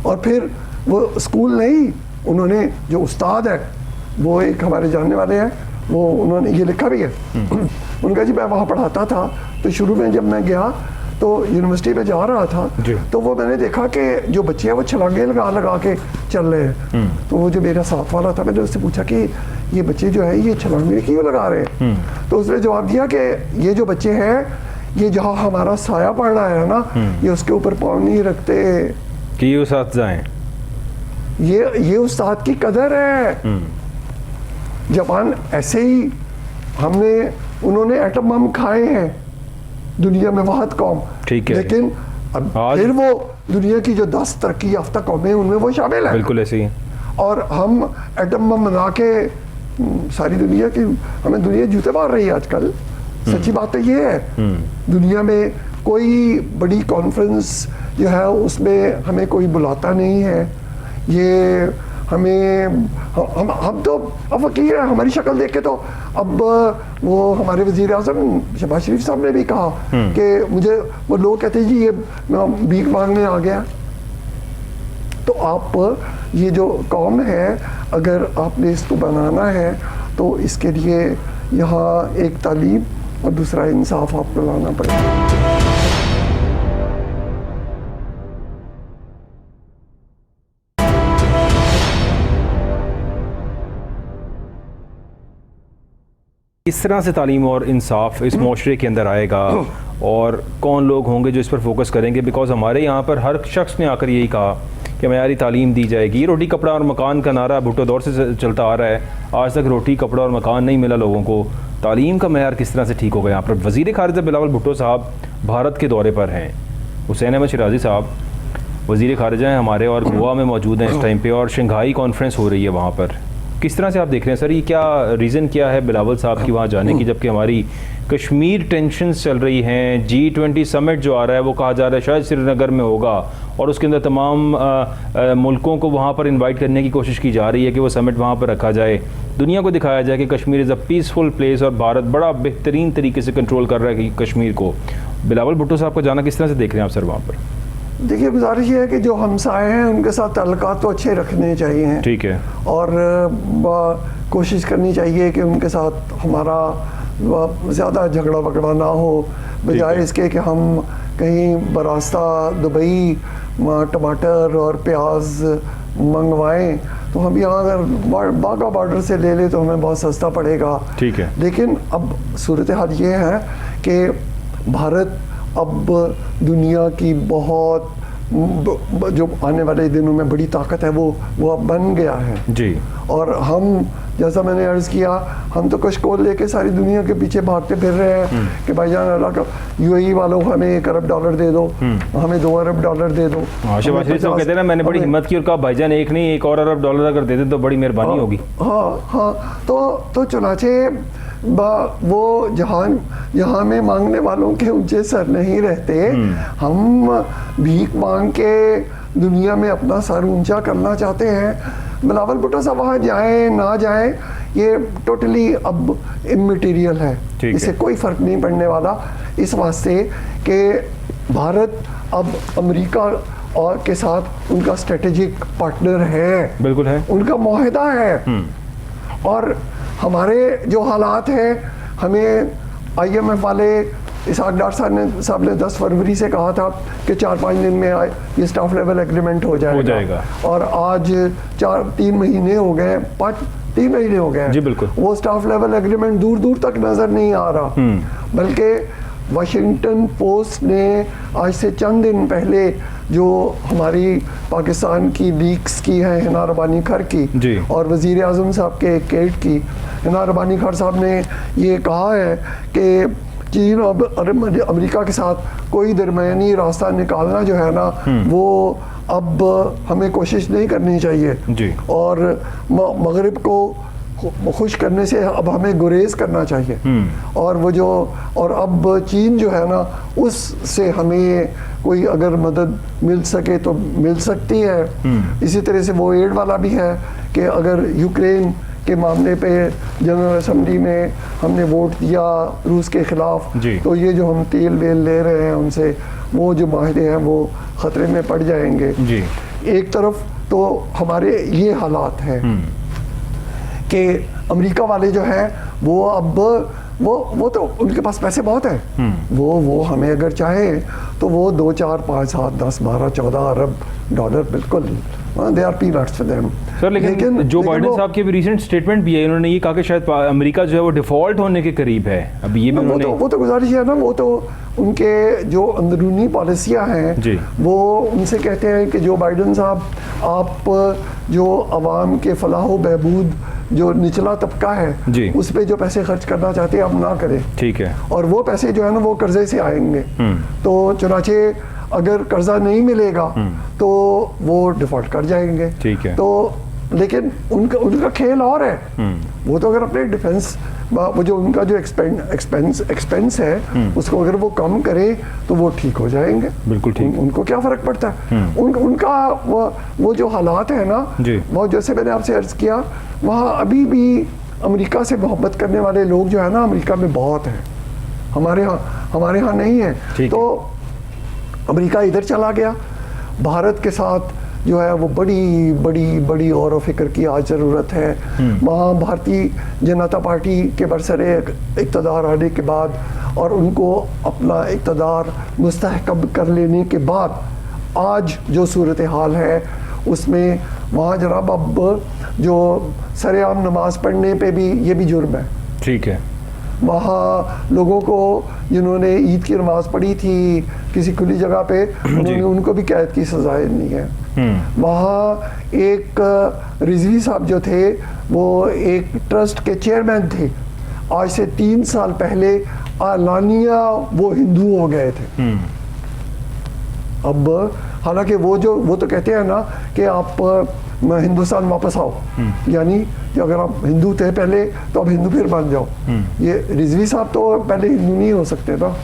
S2: और फिर वो स्कूल नहीं, उन्होंने जो उस्ताद है वो एक हमारे जानने वाले हैं, वो उन्होंने ये लिखा भी है। उनका जी मैं वहाँ पढ़ाता था, तो शुरू में जब मैं गया तो यूनिवर्सिटी में जा रहा था तो वो मैंने देखा कि जो बच्चे हैं वो छलांगे लगा लगा के चल रहे हैं। तो वो जो मेरा साथ वाला था, मैंने उससे पूछा कि ये बच्चे जो है ये छलांगे क्यों लगा रहे हैं? तो उसने जवाब दिया कि ये जो बच्चे हैं ये जहाँ हमारा साया पड़ रहा है ना, ये उसके ऊपर पाँव नहीं रखते
S1: कि ये साथ जाएं।
S2: ये उस्ताद की कदर है। जापान ऐसे ही उन्होंने एटम बम खाए हैं, दुनिया में वाहद कौम,
S1: ठीक है,
S2: लेकिन अब फिर वो दुनिया की जो 10 तरक्की याफ्ता कौमें उनमें वो शामिल है।
S1: बिल्कुल ऐसे ही।
S2: और हम एटम बम बना के सारी दुनिया की हमें दुनिया जूते मार रही है आजकल। सच्ची बात तो ये है, दुनिया में कोई बड़ी कॉन्फ्रेंस जो है उसमें हमें कोई बुलाता नहीं है। ये हम तो अब फकीर है, हमारी शक्ल देख के तो अब वो हमारे वजीर आज़म शहबाज शरीफ साहब ने भी कहा कि मुझे वो लोग कहते हैं जी ये मैं भीख मांगने आ गया। तो आप ये जो कौम है अगर आपने इसको बनाना है तो इसके लिए यहाँ एक तालीम और दूसरा इंसाफ आपको लाना पड़ेगा।
S1: किस तरह से तालीम और इंसाफ इस माशरे के अंदर आएगा और कौन लोग होंगे जो इस पर फोकस करेंगे? बिकॉज हमारे यहाँ पर हर शख्स ने आकर यही कहा कि मयारी तालीम दी जाएगी। रोटी कपड़ा और मकान का नारा भुट्टो दौर से चलता आ रहा है, आज तक रोटी कपड़ा और मकान नहीं मिला लोगों को। तालीम का मयार किस तरह से ठीक होगा? यहाँ पर वज़ीर ख़ारिजा बिलावल भुट्टो साहब भारत के दौरे पर हैं, हुसैन अहमद शिराजी साहब वज़ीर ख़ारिजा हैं हमारे और गोवा में मौजूद हैं इस टाइम पे, और शंघाई कॉन्फ्रेंस हो रही है वहाँ पर। किस तरह से आप देख रहे हैं सर, ये क्या रीज़न क्या है बिलावल साहब की वहाँ जाने की, जबकि हमारी कश्मीर टेंशन्स चल रही हैं? G20 समिट जो आ रहा है वो कहा जा रहा है शायद श्रीनगर में होगा और उसके अंदर तमाम मुल्कों को वहाँ पर इनवाइट करने की कोशिश की जा रही है कि वो समिट वहाँ पर रखा जाए, दुनिया को दिखाया जाए कि Kashmir is a peaceful place और भारत बड़ा बेहतरीन तरीके से कंट्रोल कर रहा है कश्मीर को। बिलावल भुट्टो साहब का जाना किस तरह से देख रहे हैं आप सर वहाँ पर?
S2: देखिए गुजारिश ये है कि जो हमसाए हैं उनके साथ ताल्लुकात तो अच्छे रखने चाहिए, ठीक है, और कोशिश करनी चाहिए कि उनके साथ हमारा ज़्यादा झगड़ा वगड़ा ना हो, बजाय इसके कि हम कहीं बरास्ता दुबई टमाटर और प्याज मंगवाएं तो हम यहाँ अगर बागा बॉर्डर से ले ले तो हमें बहुत सस्ता पड़ेगा, ठीक है। लेकिन अब सूरत हाल ये है कि भारत अब दुनिया की बहुत जो आने वाले दिनों में बड़ी ताकत है वो अब बन गया है जी। और हम जैसा मैंने अर्ज़ किया, हम तो कशकोल लेके सारी दुनिया के पीछे भागते फिर रहे हैं कि भाईजान अल्लाह का UAE वालों हमें $1 अरब दे दो, हमें $2 अरब दे दो।
S1: शहबाज शरीफ साहब कहते हैं ना, मैंने बड़ी हिम्मत की और कहा भाईजान एक नहीं $1 अरब अगर दे दे तो बड़ी मेहरबानी होगी।
S2: हाँ, तो चुनाचे वो जहाँ में मांगने वालों के ऊंचे सर नहीं रहते, हम भीख मांग के दुनिया में अपना सर ऊंचा करना चाहते हैं। बिलावल भुट्टो साहब वहाँ जाएं ना जाएं ये टोटली अब इमैटेरियल है, इससे कोई फ़र्क नहीं पड़ने वाला, इस वास्ते कि भारत अब अमेरिका और के साथ उनका स्ट्रेटेजिक पार्टनर है, बिल्कुल है, उनका मुआहदा है। और हमारे जो हालात हैं, हमें IMF वाले इसहाक डार साहब ने 10 फरवरी से कहा था कि 4-5 दिन में ये स्टाफ लेवल एग्रीमेंट हो जाएगा। और आज 3 महीने हो गए, 3 महीने हो गए जी, बिल्कुल। वो स्टाफ लेवल एग्रीमेंट दूर दूर तक नज़र नहीं आ रहा, बल्कि वाशिंगटन पोस्ट ने आज से चंद दिन पहले जो हमारी पाकिस्तान की लीक्स की है हिना रबानी खर की और वज़ीर आज़म साहब के एक एड की, हिना रबानी खर साहब ने ये कहा है कि चीन और अमेरिका के साथ कोई दरमियानी रास्ता निकालना जो है ना, वो अब हमें कोशिश नहीं करनी चाहिए
S1: जी।
S2: और मगरिब को खुश करने से अब हमें गुरेज करना चाहिए। और वो जो और अब चीन जो है ना, उससे हमें कोई अगर मदद मिल सके तो मिल सकती है। इसी तरह से वो एड वाला भी है कि अगर यूक्रेन के मामले पे जनरल असेंबली में हमने वोट दिया रूस के खिलाफ, तो ये जो हम तेल वेल ले रहे हैं उनसे, वो जो माहदे हैं वो ख़तरे में पड़ जाएंगे जी। एक तरफ तो हमारे ये हालात हैं कि अमेरिका वाले जो हैं वो अब वो तो उनके पास पैसे बहुत हैं, वो हमें अगर चाहे तो वो 2, 4, 5, 7, 10, 12, 14 अरब डॉलर बिल्कुल they are peanuts for them.
S1: Sir लेकिन जो बाइडेन साहब की भी रिसेंट स्टेटमेंट भी है, उन्होंने ये कहा कि शायद अमेरिका जो है वो डिफॉल्ट होने के करीब है। अब ये भी उन्होंने
S2: वो तो गुजारिश है ना, वो तो उनके जो अंदरूनी पॉलिसियाँ हैं वो उनसे कहते हैं कि जो बाइडेन साहब, आप जो अवाम के फलाह व बहबूद जो निचला तबका है उस पे जो पैसे खर्च करना चाहते हैं आप ना करें, ठीक है। और वो पैसे जो है ना वो कर्जे से आएंगे, तो चुनाचे अगर कर्जा नहीं मिलेगा तो वो डिफॉल्ट कर जाएंगे, ठीक है। तो लेकिन उनका खेल और है, वो तो अगर अपने डिफेंस वो जो उनका जो एक्सपेंस है उसको अगर वो कम करे तो वो ठीक हो जाएंगे, बिल्कुल ठीक। उनको क्या फर्क पड़ता है? उनका वो जो हालात है ना, वो जैसे मैंने आपसे अर्ज किया, वहाँ अभी भी अमेरिका से मोहब्बत करने वाले लोग जो है ना अमेरिका में बहुत हैं, हमारे यहाँ नहीं है। तो अमेरिका इधर चला गया, भारत के साथ जो है वो बड़ी और फिक्र की आज ज़रूरत है। वहाँ भारतीय जनता पार्टी के बरसरे इक़्तिदार आने के बाद और उनको अपना इक़्तिदार मुस्तहकम कर लेने के बाद आज जो सूरत हाल है उसमें वहाँ जनाब अब जो सरेआम नमाज पढ़ने पे भी ये भी जुर्म है, ठीक है। वहाँ लोगों को जिन्होंने ईद की नमाज पढ़ी थी किसी खुली जगह पे, उनको भी कैद की सजाएं नहीं है। वहाँ एक रिजवी साहब जो थे वो एक ट्रस्ट के चेयरमैन थे, आज से 3 साल पहले आलानिया वो हिंदू हो गए थे। अब हालांकि वो तो कहते हैं ना कि आप हिंदुस्तान वापस आओ, यानी कि अगर आप हिंदू थे पहले तो अब हिंदू फिर बन जाओ। ये रिजवी साहब तो पहले हिंदू नहीं हो सकते ना,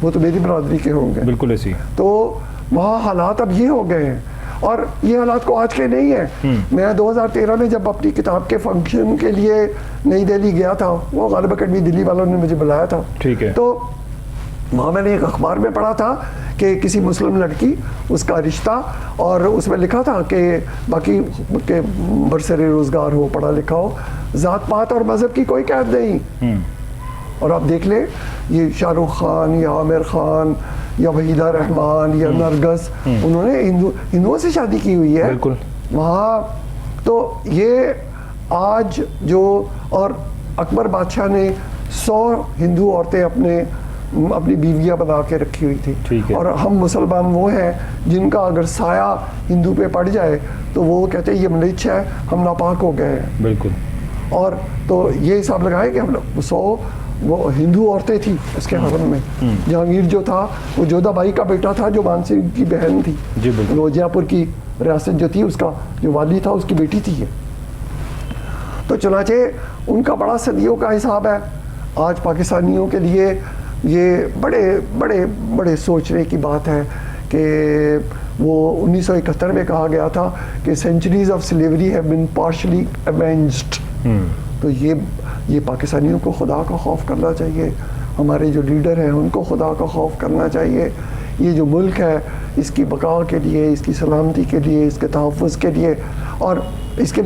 S2: वो तो मेरी बरादरी के होंगे, बिल्कुल ऐसी। तो वहाँ हालात अब ये हो गए हैं और ये हालात को आज के नहीं है। मैं 2013 में जब अपनी किताब के फंक्शन के लिए नई दिल्ली गया था, वो गालिब अकेडमी दिल्ली वालों ने मुझे बुलाया था, ठीक है। तो वहाँ मैंने एक अखबार में पढ़ा था कि किसी मुस्लिम लड़की, उसका रिश्ता, और उसमें लिखा था कि बाकी के बरसरे रोज़गार हो, पढ़ा लिखा हो, ज़ात पात और मज़हब की कोई कैद नहीं। और आप देख लें ये शाहरुख खान या आमिर खान या वहीदा रहमान या नरगस, उन्होंने हिंदुओं से शादी की हुई है बिल्कुल वहाँ। तो ये आज जो, और अकबर बादशाह ने 100 हिंदू औरतें अपनी बीवियाँ बना के रखी हुई थी, और हम मुसलमान वो हैं जिनका अगर साया हिंदू पे पड़ जाए तो वो कहते हैं ये मलिच है, हम नापाक हो गए हैं, बिल्कुल। और तो ये हिसाब लगाए कि हम 100 वो हिंदू औरतें थी इसके हरम में। जहांगीर जो था वो जोधाबाई का बेटा था, जो मानसिंह की बहन थी, रोजियापुर की रियासत जो थी, उसका जो वाली था उसकी बेटी थी ये। तो चुनाचे उनका बड़ा सदियों का हिसाब है। आज पाकिस्तानियों के लिए ये बड़े सोचने की बात है कि वो 1971 में कहा गया था कि centuries of slavery have been partially avenged. तो ये पाकिस्तानियों को खुदा का खौफ करना चाहिए, हमारे जो लीडर हैं उनको खुदा का खौफ करना चाहिए। ये जो मुल्क है इसकी बका के लिए, इसकी सलामती के लिए, इसके तहफ़्फ़ुज़ के लिए, और इसके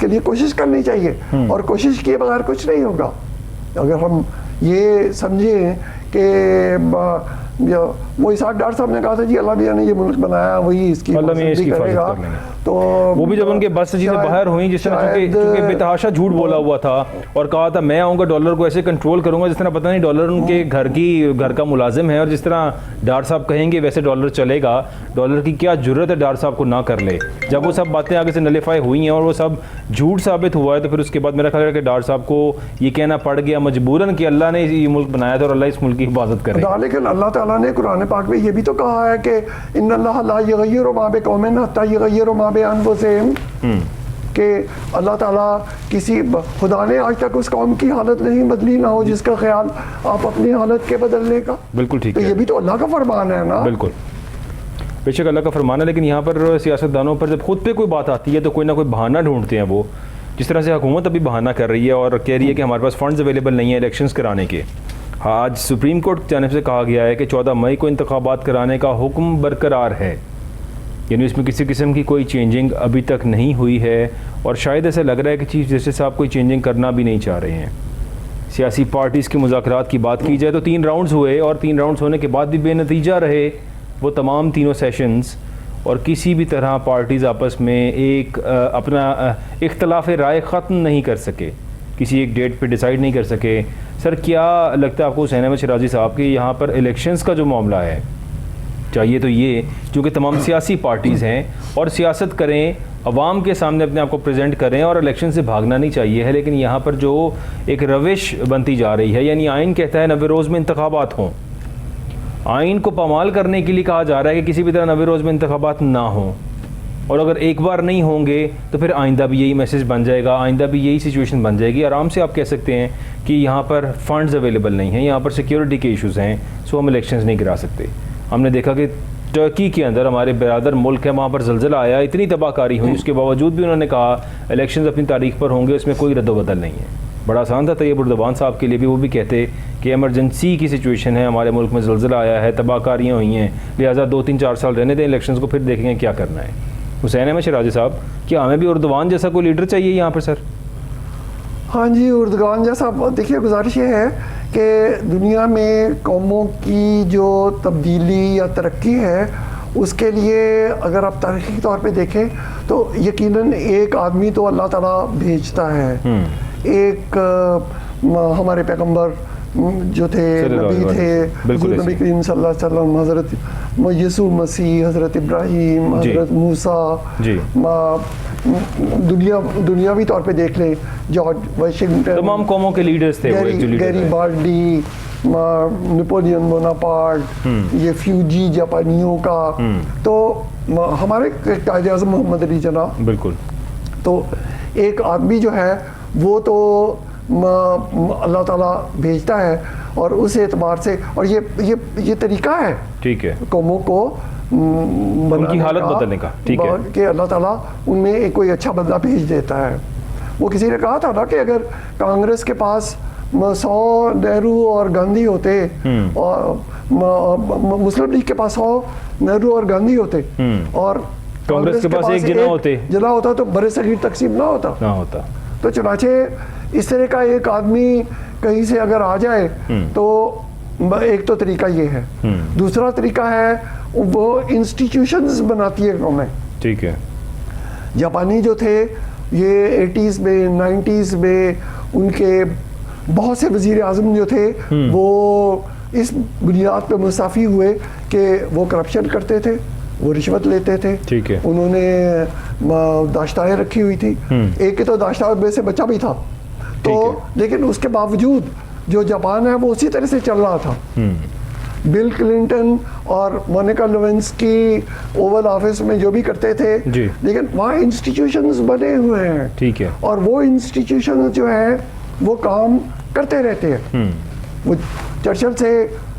S2: लिए कोशिश करनी चाहिए, और कोशिश किए बगैर कुछ नहीं होगा। अगर हम ये समझें कि वो इसाक डार साहब ने कहा था जी अल्लाह मियाँ ने ये मुल्क बनाया, वही इसकी करेगा, तो
S1: वो भी जब उनके बस से चीज़ें बाहर हुई, जिस तरह क्योंकि बेतहाशा झूठ बोला हुआ था और कहा था मैं आऊँगा डॉलर को ऐसे कंट्रोल करूँगा जिस तरह पता नहीं डॉलर उनके घर का मुलाजिम है, और जिस तरह डार साहब कहेंगे वैसे डॉलर चलेगा। डॉलर की क्या जरूरत है डार साहब को ना कर ले। जब वो सब बातें आगे से नलीफाई हुई हैं और वो सब झूठ साबित हुआ है, तो फिर उसके बाद मेरा ख्याल है कि डार साहब को ये कहना पड़ गया मजबूरन कि अल्लाह ने ये मुल्क बनाया था और अल्लाह इस मुल्क की हिफाजत करे।
S2: लेकिन अल्लाह ताला ने कुरान पाक में ये भी तो कहा है कि इन्नल्लाह ला युगय्यिरु मा बिकौमिन हत्ता युगय्यिरु मा बिअनफुसिहिम, कि अल्लाह ताला किसी खुदा ने आज तक उस कौम की हालत नहीं बदली ना हो जिसका ख्याल आप अपनी हालत के बदलने का।
S1: बिल्कुल ठीक
S2: तो
S1: है,
S2: ये भी तो अल्लाह का फरमान है ना।
S1: बिल्कुल बेशक अल्लाह का फरमान है, लेकिन यहाँ पर सियासतदानों पर जब खुद पे कोई बात आती है तो कोई ना कोई बहाना ढूंढते हैं। वो जिस तरह से हुकूमत अभी बहाना कर रही है और कह रही है कि हमारे पास फंड्स अवेलेबल नहीं है इलेक्शंस कराने के। हाँ, आज सुप्रीम कोर्ट की जानिब से कहा गया है कि 14 मई को इंतखाबात कराने का हुक्म बरकरार है, यानी इसमें किसी किस्म की कोई चेंजिंग अभी तक नहीं हुई है, और शायद ऐसा लग रहा है कि चीफ जस्टिस साहब कोई चेंजिंग करना भी नहीं चाह रहे हैं। सियासी पार्टीज़ के मुज़ाकरात की बात की जाए तो 3 राउंड्स हुए, और 3 राउंड्स होने के बाद भी बेनतीजा रहे वो तमाम तीनों सेशंस, और किसी भी तरह पार्टीज़ आपस में एक अपना इख्तलाफ राय ख़त्म नहीं कर सके, किसी एक डेट पे डिसाइड नहीं कर सके। सर क्या लगता है आपको हुसैन अहमद शराजी साहब कि यहाँ पर इलेक्शंस का जो मामला है, चाहिए तो ये क्योंकि तमाम सियासी पार्टीज़ हैं और सियासत करें, अवाम के सामने अपने आप को प्रेजेंट करें और इलेक्शन से भागना नहीं चाहिए है, लेकिन यहाँ पर जो एक रविश बनती जा रही है, यानी आइन कहता है 90 रोज़ में इंतखाबात हों, आइन को पामाल करने के लिए कहा जा रहा है कि किसी भी तरह 90 रोज़ में इंतखाबात ना हों, और अगर एक बार नहीं होंगे तो फिर आइंदा भी यही मैसेज बन जाएगा, आइंदा भी यही सिचुएशन बन जाएगी। आराम से आप कह सकते हैं कि यहाँ पर फंड्स अवेलेबल नहीं हैं, यहाँ पर सिक्योरिटी के इश्यूज़ हैं, सो हम इलेक्शंस नहीं गिरा सकते। हमने देखा कि टर्की के अंदर हमारे बरादर मुल्क है, वहाँ पर ज़लज़ला आया, इतनी तबाहकारी हुई, उसके बावजूद भी उन्होंने कहा इलेक्शंस अपनी तारीख पर होंगे, उसमें कोई रद्द-बदल नहीं है। बड़ा आसान था तैयब उर्दवान साहब के लिए भी, वो भी कहते कि एमरजेंसी की सिचुएशन है, हमारे मुल्क में ज़लज़ला आया है, तबाहकारियाँ हुई हैं, लिहाजा 2-3-4 साल रहने दें इलेक्शंस को, फिर देखेंगे क्या करना है। हुसैन अहमद शराजी साहब, क्या हमें भी उर्दवान जैसा कोई लीडर चाहिए यहाँ पर सर?
S2: हाँ जी, उर्दवान जैसा। देखिए, गुजारिश ये है कि दुनिया में कौमों की जो तब्दीली या तरक्की है, उसके लिए अगर आप तारीख़ी तौर पे देखें तो यकीनन एक आदमी तो अल्लाह ताला भेजता है। एक हमारे पैगंबर जो थे, नबी थे, नबी करीम सल्लल्लाहु अलैहि वसल्लम, हज़रत यीशु मसीह, हज़रत इब्राहीम, हज़रत मूसा, दुनियावी तौर पे देख लें जॉर्ज वाशिंगटन,
S1: तमाम कौमों के लीडर्स थे,
S2: गैरीबाल्डी, नेपोलियन बोनापार्ट, ये फ्यूजी जापानियों का, तो हमारे कायदे आज़म मोहम्मद अली जना, बिल्कुल। तो एक आदमी जो है वो तो अल्लाह ताला भेजता है, और उस एतबार से, और ये तरीका है, ठीक है, कौमों को उनकी हालत बदलने का, ठीक है, कि अल्लाह ताला उनमें एक कोई अच्छा बंदा भेज देता है। वो किसी ने कहा था ना कि अगर कांग्रेस के पास 100 नेहरू और गांधी होते, और मुस्लिम लीग के पास 100 नेहरू और गांधी होते, और कांग्रेस के पास एक जना होता तो बड़े सगीर तकसीम ना होता। तो चुनाचे इस तरह का एक आदमी कहीं से अगर आ जाए तो एक तो तरीका ये है। दूसरा तरीका है वो इंस्टीट्यूशंस बनाती है कौमें, ठीक है। जापानी जो थे ये 80s में 90s में उनके बहुत से वजीर आज़म जो थे वो इस बुनियाद पे मुस्ताफ़ी हुए कि वो करप्शन करते थे, वो रिश्वत लेते थे, ठीक है। उन्होंने दाश्ताएँ रखी हुई थी, एक के तो दाश्ता में से बच्चा भी था, तो लेकिन उसके बावजूद जो जापान है वो उसी तरह से चल रहा था। बिल क्लिंटन और मोनिका लेविंस्की ओवल ऑफिस में जो भी करते थे, लेकिन वहाँ इंस्टीट्यूशंस बने हुए हैं, ठीक है, और वो इंस्टीट्यूशंस जो है वो काम करते रहते हैं। वो चर्चिल से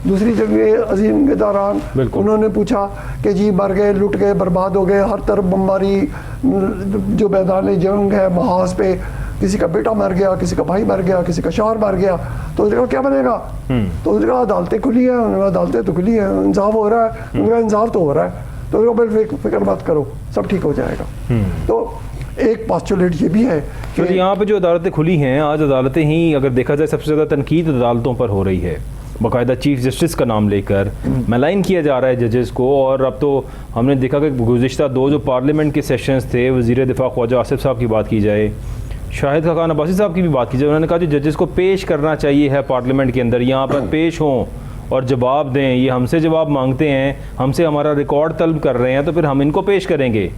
S2: दूसरी जंग अजीम के दौरान उन्होंने पूछा कि जी मर गए, लुट गए, बर्बाद हो गए, हर तरफ बमबारी, जो मैदान जंग है महाज पे किसी का बेटा मर गया, किसी का भाई मर गया, किसी का शौहर मर गया, तो उसने कहा क्या बनेगा? तो उसने कहा अदालतें खुली हैं, उन्होंने कहा अदालतें तो खुली हैं, इंसाफ हो रहा है, उन्होंने कहा इंसाफ तो हो रहा है, तो उसने कहा फिक्र मत करो, सब ठीक हो जाएगा। तो एक पोस्टुलेट ये भी है कि
S1: यहाँ पे जो अदालतें खुली हैं, आज अदालतें ही अगर देखा जाए सबसे ज़्यादा तनकीद अदालतों पर हो रही है, बाकायदा चीफ जस्टिस का नाम लेकर मलाइन किया जा रहा है जजेस को। और अब तो हमने देखा कि गुज़िश्ता 2 जो पार्लियामेंट के सेशंस थे, वज़ीर दिफा ख्वाजा आसिफ साहब की बात की जाए, शाहिद खान अब्बासी साहब की भी बात की जाए, उन्होंने कहा कि जजेस को पेश करना चाहिए है पार्लियामेंट के अंदर, यहाँ पर पेश हों और जवाब दें। ये हमसे जवाब मांगते हैं, हमसे हमारा रिकॉर्ड तलब कर रहे हैं, तो फिर हम इनको पेश करेंगे।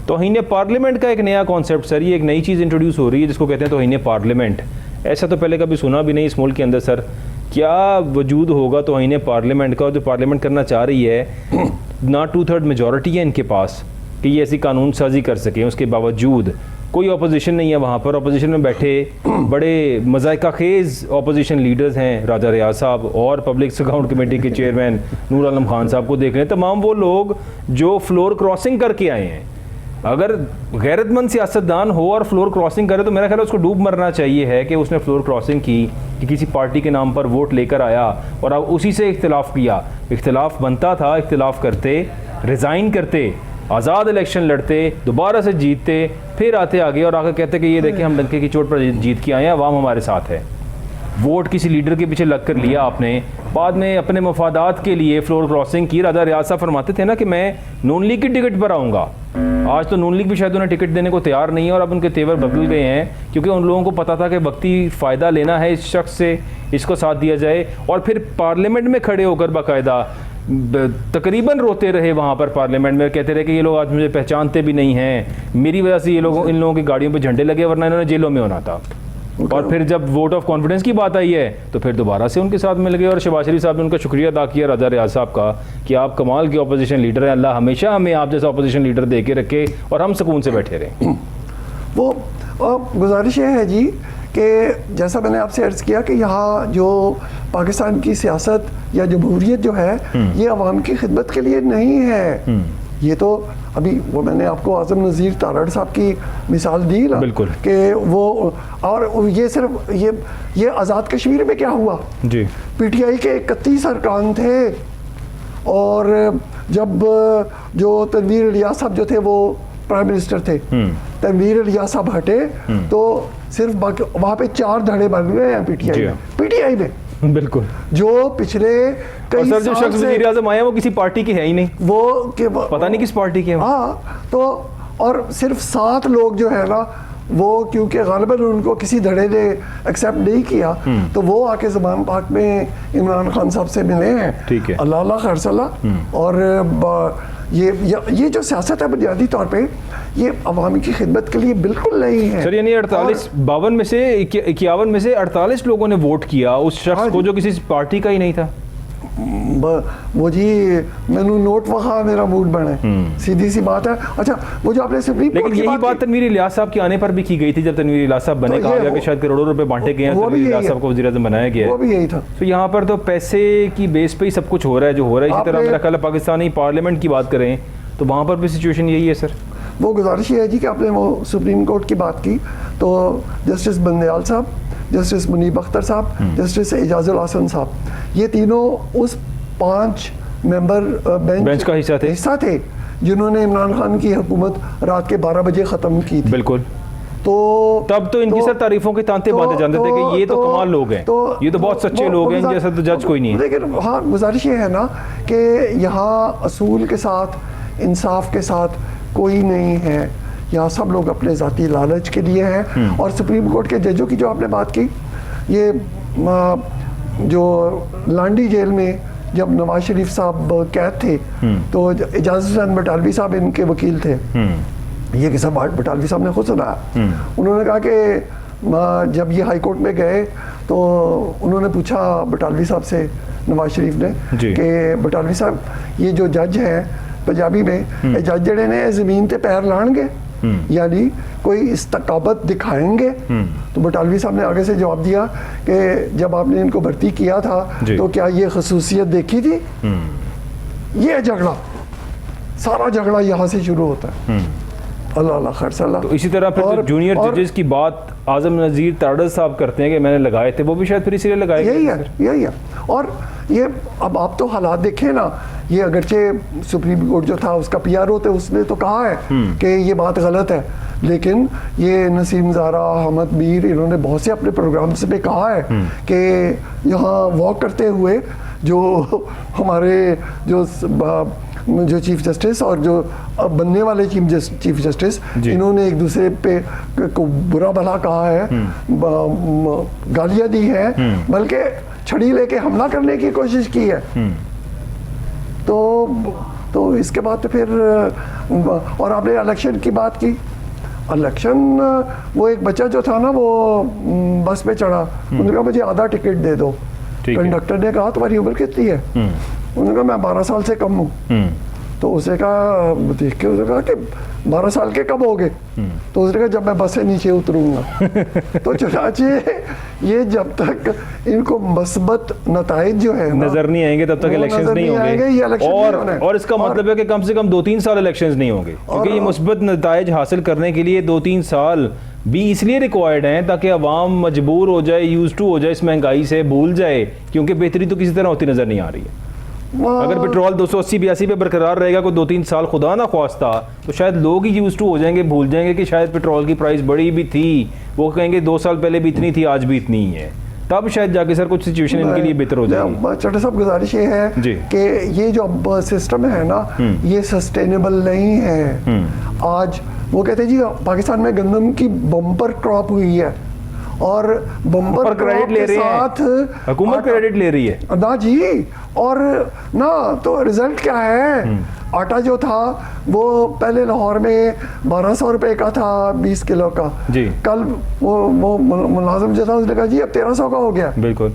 S1: तौहीन पार्लियामेंट का एक नया कॉन्सेप्ट सर, ये एक नई चीज़ इंट्रोड्यूस हो रही है जिसको कहते हैं तौहीन पार्लियामेंट। ऐसा तो पहले कभी सुना भी नहीं इस मुल्क के अंदर सर। क्या वजूद होगा तौहीन पार्लियामेंट का? जो पार्लियामेंट करना चाह रही है, ना 2/3 मेजॉरिटी है इनके पास कि ये ऐसी कानून साजी कर सकें, उसके बावजूद कोई अपोजिशन नहीं है वहाँ पर। अपोजिशन में बैठे बड़े मज़ाइका खेज़ अपोजिशन लीडर्स हैं, राजा रियाज साहब और पब्लिक अकाउंट कमेटी के चेयरमैन नूर आलम खान साहब को देख रहे हैं। तमाम वो लोग जो फ्लोर क्रॉसिंग करके आए हैं। अगर गैरतमंद सियासतदान हो और फ्लोर क्रॉसिंग करे तो मेरा ख्याल है उसको डूब मरना चाहिए है कि उसने फ्लोर क्रॉसिंग की, कि किसी पार्टी के नाम पर वोट लेकर आया और अब उसी से इख्तिलाफ़ किया। इख्तिलाफ़ बनता था, इख्तिलाफ़ करते, रिज़ाइन करते, आज़ाद इलेक्शन लड़ते, दोबारा से जीतते, फिर आते आगे और आकर कहते कि ये देखें हम डंके की चोट पर जीत के आए हैं, अवाम हमारे साथ है। वोट किसी लीडर के पीछे लग कर लिया आपने, बाद में अपने मफादात के लिए फ्लोर क्रॉसिंग की। राजा रियाज साहब फरमाते थे ना कि मैं नून लीग की टिकट पर आऊँगा। आज तो नून लीग भी शायद उन्हें टिकट देने को तैयार नहीं है और अब उनके तेवर बदल गए हैं, क्योंकि उन लोगों को पता था कि वक्ती फ़ायदा लेना है इस शख्स से, इसको साथ दिया जाए। और फिर पार्लियामेंट में खड़े होकर बाकायदा तकरीबन रोते रहे वहाँ पर पार्लियामेंट में, कहते रहे कि ये लोग आज मुझे पहचानते भी नहीं हैं, मेरी वजह से ये लोग, इन लोगों की गाड़ियों पे झंडे लगे, वरना इन्होंने जेलों में होना था। और फिर जब वोट ऑफ कॉन्फिडेंस की बात आई है तो फिर दोबारा से उनके साथ मिल गए। और शहबाज शरीफ साहब ने उनका शुक्रिया अदा किया राजा रियाज साहब का कि आप कमाल के अपोजिशन लीडर हैं, अल्लाह हमेशा हमें आप जैसा अपोजिशन लीडर दे के रखे और हम सुकून से बैठे रहें।
S2: वो गुजारिश ये है जी कि जैसा मैंने आपसे अर्ज़ किया कि यहाँ जो पाकिस्तान की सियासत या जमहूरियत जो है ये अवाम की खिदमत के लिए नहीं है। ये तो अभी वो मैंने आपको आज़म नज़ीर तारड़ साहब की मिसाल दी ना,
S1: बिल्कुल,
S2: कि वो और ये सिर्फ ये आज़ाद कश्मीर में क्या हुआ
S1: जी,
S2: PTI के 31 अरकान थे और जब जो तनवीर इलियास साहब जो थे वो प्राइम मिनिस्टर थे, तनवीर इलियास साहब हटे तो सिर्फ वहाँ पे 4 धड़े बन गए हैं PTI में। बिल्कुल, जो पिछले कई
S1: सर जो शख्स वज़ीर आज़म आया वो किसी पार्टी की है ही नहीं,
S2: वो
S1: पता नहीं किस पार्टी के।
S2: हाँ, तो और सिर्फ 7 लोग जो है ना वो क्योंकि गालिबन उनको किसी धड़े ने एक्सेप्ट नहीं किया तो वो आके ज़बान पाक में इमरान खान साहब से मिले हैं। ठीक है, अल्लाह खैरसला। और ये जो सियासत है बुनियादी तौर पे ये अवामी की खिदमत के लिए बिल्कुल नहीं है
S1: सर। यानी 52 में से 51 में से 48 लोगों ने वोट किया उस शख्स को जो किसी पार्टी का ही नहीं था।
S2: वो जी मैनू नोट वहाँ मेरा मूड बना है, सीधी सी बात है। अच्छा, वो जो आपने सुप्रीम कोर्ट
S1: लेकिन यही बात तनवीर इलियास साहब के आने पर भी की गई थी, जब तनवीर इलियास साहब बने, कहा गया कि शायद करोड़ों रुपए बांटे गए हैं, तनवीर इलियास साहब को वज़ीर आज़म बनाया गया है,
S2: वो भी यही था।
S1: तो यहाँ पर तो पैसे की बेस पे ही सब कुछ हो रहा है जो हो रहा है। इसी तरह मेरा ख्याल है पाकिस्तानी पार्लियामेंट की बात करें तो वहाँ पर भी सिचुएशन यही है सर।
S2: वो गुजारिश ये है जी कि आपने वो सुप्रीम कोर्ट की बात की तो जस्टिस बंदयाल साहब, जस्टिस मुनीब अख्तर साहब, जस्टिस एजाजुल हसन साहब, ये तीनों उस 5 मेंबर बेंच का हिस्सा थे जिन्होंने इमरान खान की हुकूमत रात के 12 बजे ख़त्म की थी।
S1: बिल्कुल, तो तब तो इनकी सर तारीफों के तांते बांधे जाते थे कि ये तो कमाल लोग हैं, ये तो बहुत सच्चे लोग हैं, जैसा तो जज कोई नहीं है।
S2: लेकिन हाँ, गुजारिश ये है ना कि यहाँ असूल के साथ, इंसाफ के साथ कोई नहीं है। यहाँ सब लोग अपने ज़ाती लालच के लिए हैं। और सुप्रीम कोर्ट के जजों की जो आपने बात की, ये जो लांडी जेल में जब नवाज शरीफ साहब कैद थे तो एजाज हुसैन बटालवी साहब इनके वकील थे, ये किस्सा बटालवी साहब ने खुद सुनाया। उन्होंने कहा कि जब ये हाई कोर्ट में गए तो उन्होंने पूछा बटालवी साहब से, नवाज शरीफ ने, कि बटालवी साहब ये जो जज हैं पंजाबी में, जज जड़े ने ज़मीन ते पैर लाएंगे, यानी कोई इस्तकाबत दिखाएंगे। तो बटालवी साहब ने आगे से जवाब दिया कि जब आपने इनको भर्ती किया था तो क्या ये खसूसियत देखी थी? ये झगड़ा, सारा झगड़ा यहाँ से शुरू होता है। अल्लाह खैरसला।
S1: तो इसी तरह फिर जूनियर जजेस की बात आज़म नज़ीर तारड़ साहब करते हैं कि मैंने लगाए थे, वो भी शायद फिर इसीलिए लगाए।
S2: यही है। और ये अब आप तो हालात देखें ना ये अगरचे सुप्रीम कोर्ट जो था उसका पीआरओ थे, उसने तो कहा है कि ये बात गलत है, लेकिन ये नसीम ज़ारा, अहमद मीर, इन्होंने बहुत से अपने प्रोग्राम्स पे कहा है कि यहाँ वॉक करते हुए जो हमारे जो चीफ जस्टिस और जो अब बनने वाले चीफ जस्टिस, इन्होंने एक दूसरे पे को बुरा भला कहा है, गालियां दी हैं, बल्कि छड़ी लेके हमला करने की कोशिश की है। तो इसके बाद फिर और आपने इलेक्शन की बात की। इलेक्शन, वो एक बच्चा जो था ना, वो बस पे चढ़ा, उन्होंने कहा मुझे आधा टिकट दे दो। कंडक्टर ने कहा तुम्हारी उम्र कितनी है? उन्होंने कहा मैं 12 साल से कम हूँ। तो उसने कहा, देख के उसने कहा कि 12 साल के कब हो गए? तो उसने कहा जब मैं बस से नीचे उतरूंगा। तो चुनाचे ये जब तक इनको मस्बत नताइज जो है
S1: नजर नहीं आएंगे तब तक इलेक्शंस नहीं होंगे। और इसका मतलब है कि कम से कम 2-3 साल इलेक्शंस नहीं होंगे, क्योंकि ये मुस्बत नताइज हासिल करने के लिए 2-3 साल भी इसलिए रिक्वायर्ड हैं ताकि अवाम मजबूर हो जाए, यूज टू हो जाए इस महंगाई से, भूल जाए, क्योंकि बेहतरी तो किसी तरह होती नजर नहीं आ रही है। अगर पेट्रोल 280-82 पे बरकरार रहेगा कोई 2-3 साल खुदा ना ख्वास्ता, तो शायद लोग ही यूज टू हो जाएंगे, भूल जाएंगे कि शायद पेट्रोल की प्राइस बढ़ी भी थी, वो कहेंगे 2 साल पहले भी इतनी थी, आज भी इतनी ही है, तब शायद जाके सर कुछ सिचुएशन इनके लिए बेहतर हो जाएगी।
S2: चट्टा साहब, गुजारिश ये है कि ये जो अब सिस्टम है ना, ये सस्टेनेबल नहीं है। आज वो कहते हैं जी पाकिस्तान में गंदम की बम्पर क्रॉप हुई है और बम्पर
S1: क्रेडिट ले रहे हैं, हुकूमत क्रेडिट ले रही है
S2: ना जी। और ना तो रिजल्ट क्या है? आटा जो था वो पहले लाहौर में 1200 रुपए का था 20 किलो का
S1: जी।
S2: कल वो मुलाजिम जो था उसने कहा जी अब 1300 का हो गया।
S1: बिल्कुल,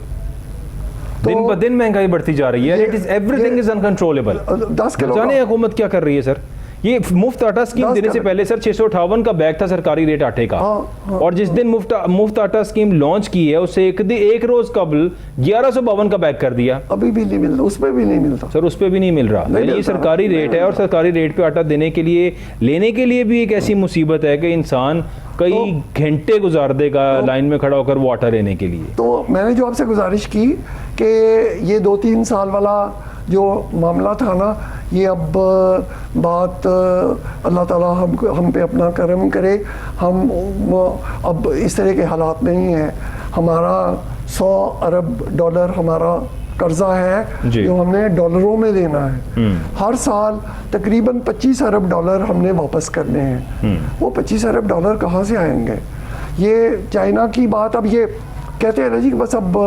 S1: दिन ब दिन महंगाई बढ़ती जा रही है। It is everything is uncontrollable.
S2: 10 kilo
S1: जाने हुकूमत क्या कर रही है सर। ये मुफ्त आटा स्कीम देने से पहले सर 658 का बैग था सरकारी रेट आटे का। और जिस दिन मुफ्त आटा स्कीम लॉन्च की है उससे एक रोज कबल 1152 का बैग कर दिया।
S2: अभी भी नहीं मिलता, उस पे भी नहीं मिलता
S1: सर, उस पे भी नहीं मिल रहा। ये सरकारी रेट है और सरकारी रेट पे आटा देने के लिए, लेने के लिए भी एक ऐसी मुसीबत है कि इंसान कई घंटे गुजार देगा लाइन में खड़ा होकर वो आटा लेने के लिए।
S2: तो मैंने जो आपसे गुजारिश की कि ये 2-3 साल वाला जो मामला था ना, ये अब बात अल्लाह ताला हम पे अपना करम करे। हम अब इस तरह के हालात नहीं हैं। हमारा 100 अरब डॉलर हमारा कर्जा है जो हमने डॉलरों में देना है। हर साल तकरीबन 25 अरब डॉलर हमने वापस करने हैं। वो 25 अरब डॉलर कहाँ से आएंगे? ये चाइना की बात, अब ये कहते हैं ना जी बस अब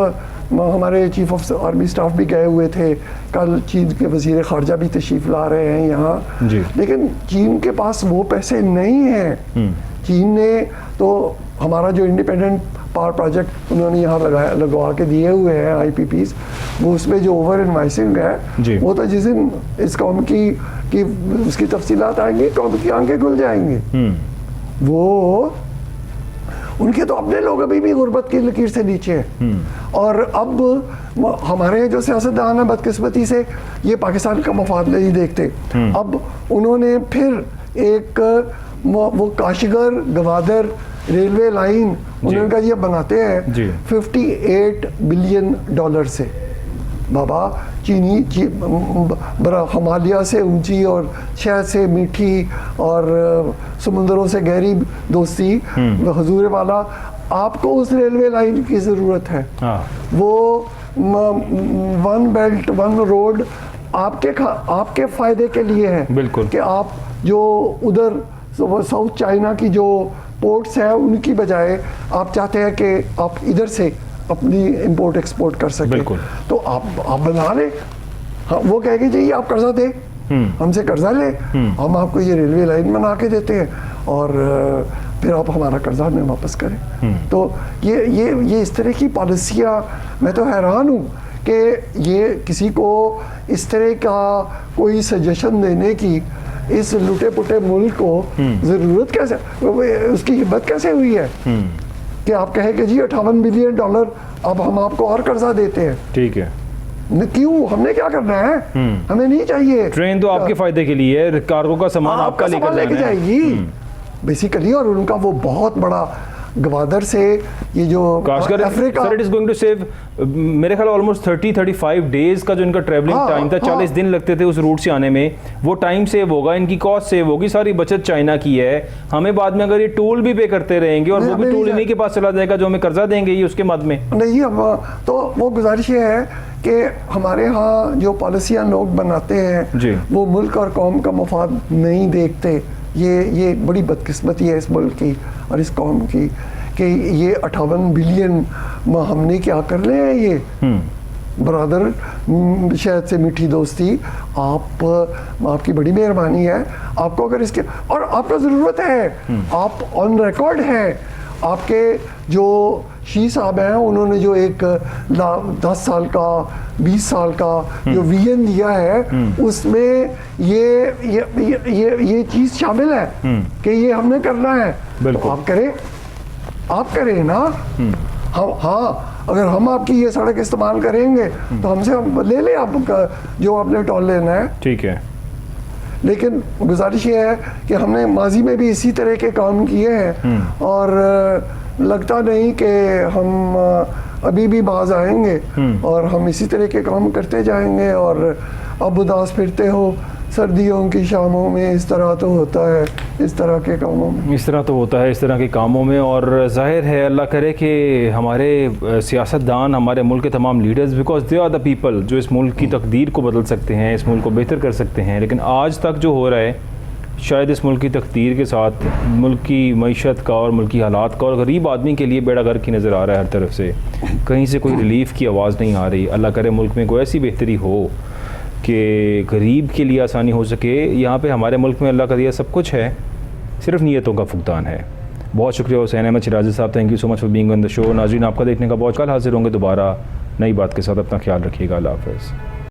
S2: हमारे चीफ ऑफ आर्मी स्टाफ भी गए हुए थे, कल चीन के वज़ीर ख़ारजा भी तशरीफ़ ला रहे हैं यहाँ, लेकिन चीन के पास वो पैसे नहीं हैं। चीन ने तो हमारा जो इंडिपेंडेंट पावर प्रोजेक्ट उन्होंने यहाँ लगवा के दिए हुए हैं IPPs, वो उसमें जो ओवर इन्वाइसिंग है वो तो जिस दिन इस कौम की उसकी तफसीलात आएंगी कौम की आंखें खुल जाएंगी। वो उनके तो अपने लोग अभी भी गुर्बत की लकीर से नीचे हैं। और अब हमारे जो सियासतदान है बदकिस्मती से ये पाकिस्तान का मफाद नहीं देखते। अब उन्होंने फिर एक वो काशीगर गवादर रेलवे लाइन उन्होंने कहा ये बनाते हैं 58 बिलियन डॉलर से। बाबा चीनी हिमालय से ऊंची और शहद से मीठी और समुंदरों से गहरी दोस्ती हुजूर वाला, आपको उस रेलवे लाइन की ज़रूरत है। वो 1 बेल्ट 1 रोड आपके फ़ायदे के लिए है। बिल्कुल, कि आप जो उधर साउथ चाइना की जो पोर्ट्स हैं उनकी बजाय आप चाहते हैं कि आप इधर से अपनी इंपोर्ट एक्सपोर्ट कर सके। तो आप बना ले। हाँ, वो कहेंगे जी आप कर्जा दे, हमसे कर्जा ले, हम आपको ये रेलवे लाइन बना के देते हैं और फिर आप हमारा कर्जा हमें वापस करें। तो ये इस तरह की पॉलिसियाँ, मैं तो हैरान हूँ कि ये किसी को इस तरह का कोई सजेशन देने की इस लुटे पुटे मुल्क को ज़रूरत कैसे, उसकी हिम्मत कैसे हुई है कि आप कहें कि जी 58 बिलियन डॉलर अब हम आपको और कर्जा देते हैं। ठीक है, क्यों? हमने क्या करना है? हमें नहीं चाहिए। ट्रेन तो आपके फायदे के लिए है, कार्गो का सामान आपका लेकर जाएगी बेसिकली। और उनका वो बहुत बड़ा गवादर से ये जो
S1: Kashgar
S2: Africa,
S1: sir, it is going to save मेरे ख्याल ऑलमोस्ट 30-35 डेज का जो इनका ट्रैवलिंग
S2: हाँ,
S1: टाइम था, 40 दिन लगते थे उस रूट से आने में, वो टाइम सेव होगा, इनकी कॉस्ट सेव होगी, सारी बचत चाइना की है। हमें बाद में अगर ये टोल भी पे करते रहेंगे और वो भी टोल इन्हीं के पास चला जाएगा जो हमें कर्जा देंगे ये उसके मद में।
S2: नहीं, हम तो वो गुजारिश ये है कि हमारे यहाँ जो पॉलिसियाँ लोग बनाते हैं
S1: जी।
S2: वो मुल्क और कौम का मफाद नहीं देखते। ये बड़ी बदकिस्मती है इस मुल्क की और इस कौम की कि ये 58 बिलियन हमने क्या कर ले हैं ये बरादर। शायद से मीठी दोस्ती, आपकी बड़ी मेहरबानी है। आपको अगर इसके और आपका ज़रूरत है, आप ऑन रिकॉर्ड हैं। आपके जो शी साहब हैं उन्होंने जो एक 10 साल का 20 साल का जो विजन दिया है उसमें ये चीज़ शामिल है कि ये हमने करना है। तो आप करें ना। हाँ, अगर हम आपकी ये सड़क इस्तेमाल करेंगे तो हमसे ले लें आप जो आपने टोल लेना है, ठीक है। लेकिन गुजारिश ये है कि हमने माजी में भी इसी तरह के काम किए हैं और लगता नहीं कि हम अभी भी बाज आएंगे और हम इसी तरह के काम करते जाएंगे। और अब उदास फिरते हो सर्दियों की शामों में, इस तरह तो होता है इस तरह के कामों में,
S1: इस तरह तो होता है इस तरह के कामों में। और जाहिर है अल्लाह करे कि हमारे सियासतदान, हमारे मुल्क के तमाम leaders, because they are the people जो इस मुल्क की तकदीर को बदल सकते हैं, इस मुल्क को बेहतर कर सकते हैं। लेकिन आज तक जो हो रहा है शायद इस मुल्क की तकदीर के साथ मुल्क की मईशत का और मुल्की हालात का और गरीब आदमी के लिए बेड़ा गर्क की नज़र आ रहा है हर तरफ से। कहीं से कोई रिलीफ की आवाज़ नहीं आ रही। अल्लाह करे मुल्क में कोई ऐसी बेहतरी हो कि गरीब के लिए आसानी हो सके। यहाँ पे हमारे मुल्क में अल्लाह का दिया सब कुछ है, सिर्फ नीयतों का फुकदान है। बहुत शुक्रिया हुसैन अहमद शिराजी साहब, thank you so much for being on the show. नाज़रीन, आपका देखने का बहुत, कल हाजिर होंगे दोबारा नई बात के साथ। अपना ख्याल रखिएगा। अल्लाह हाफ़िज़।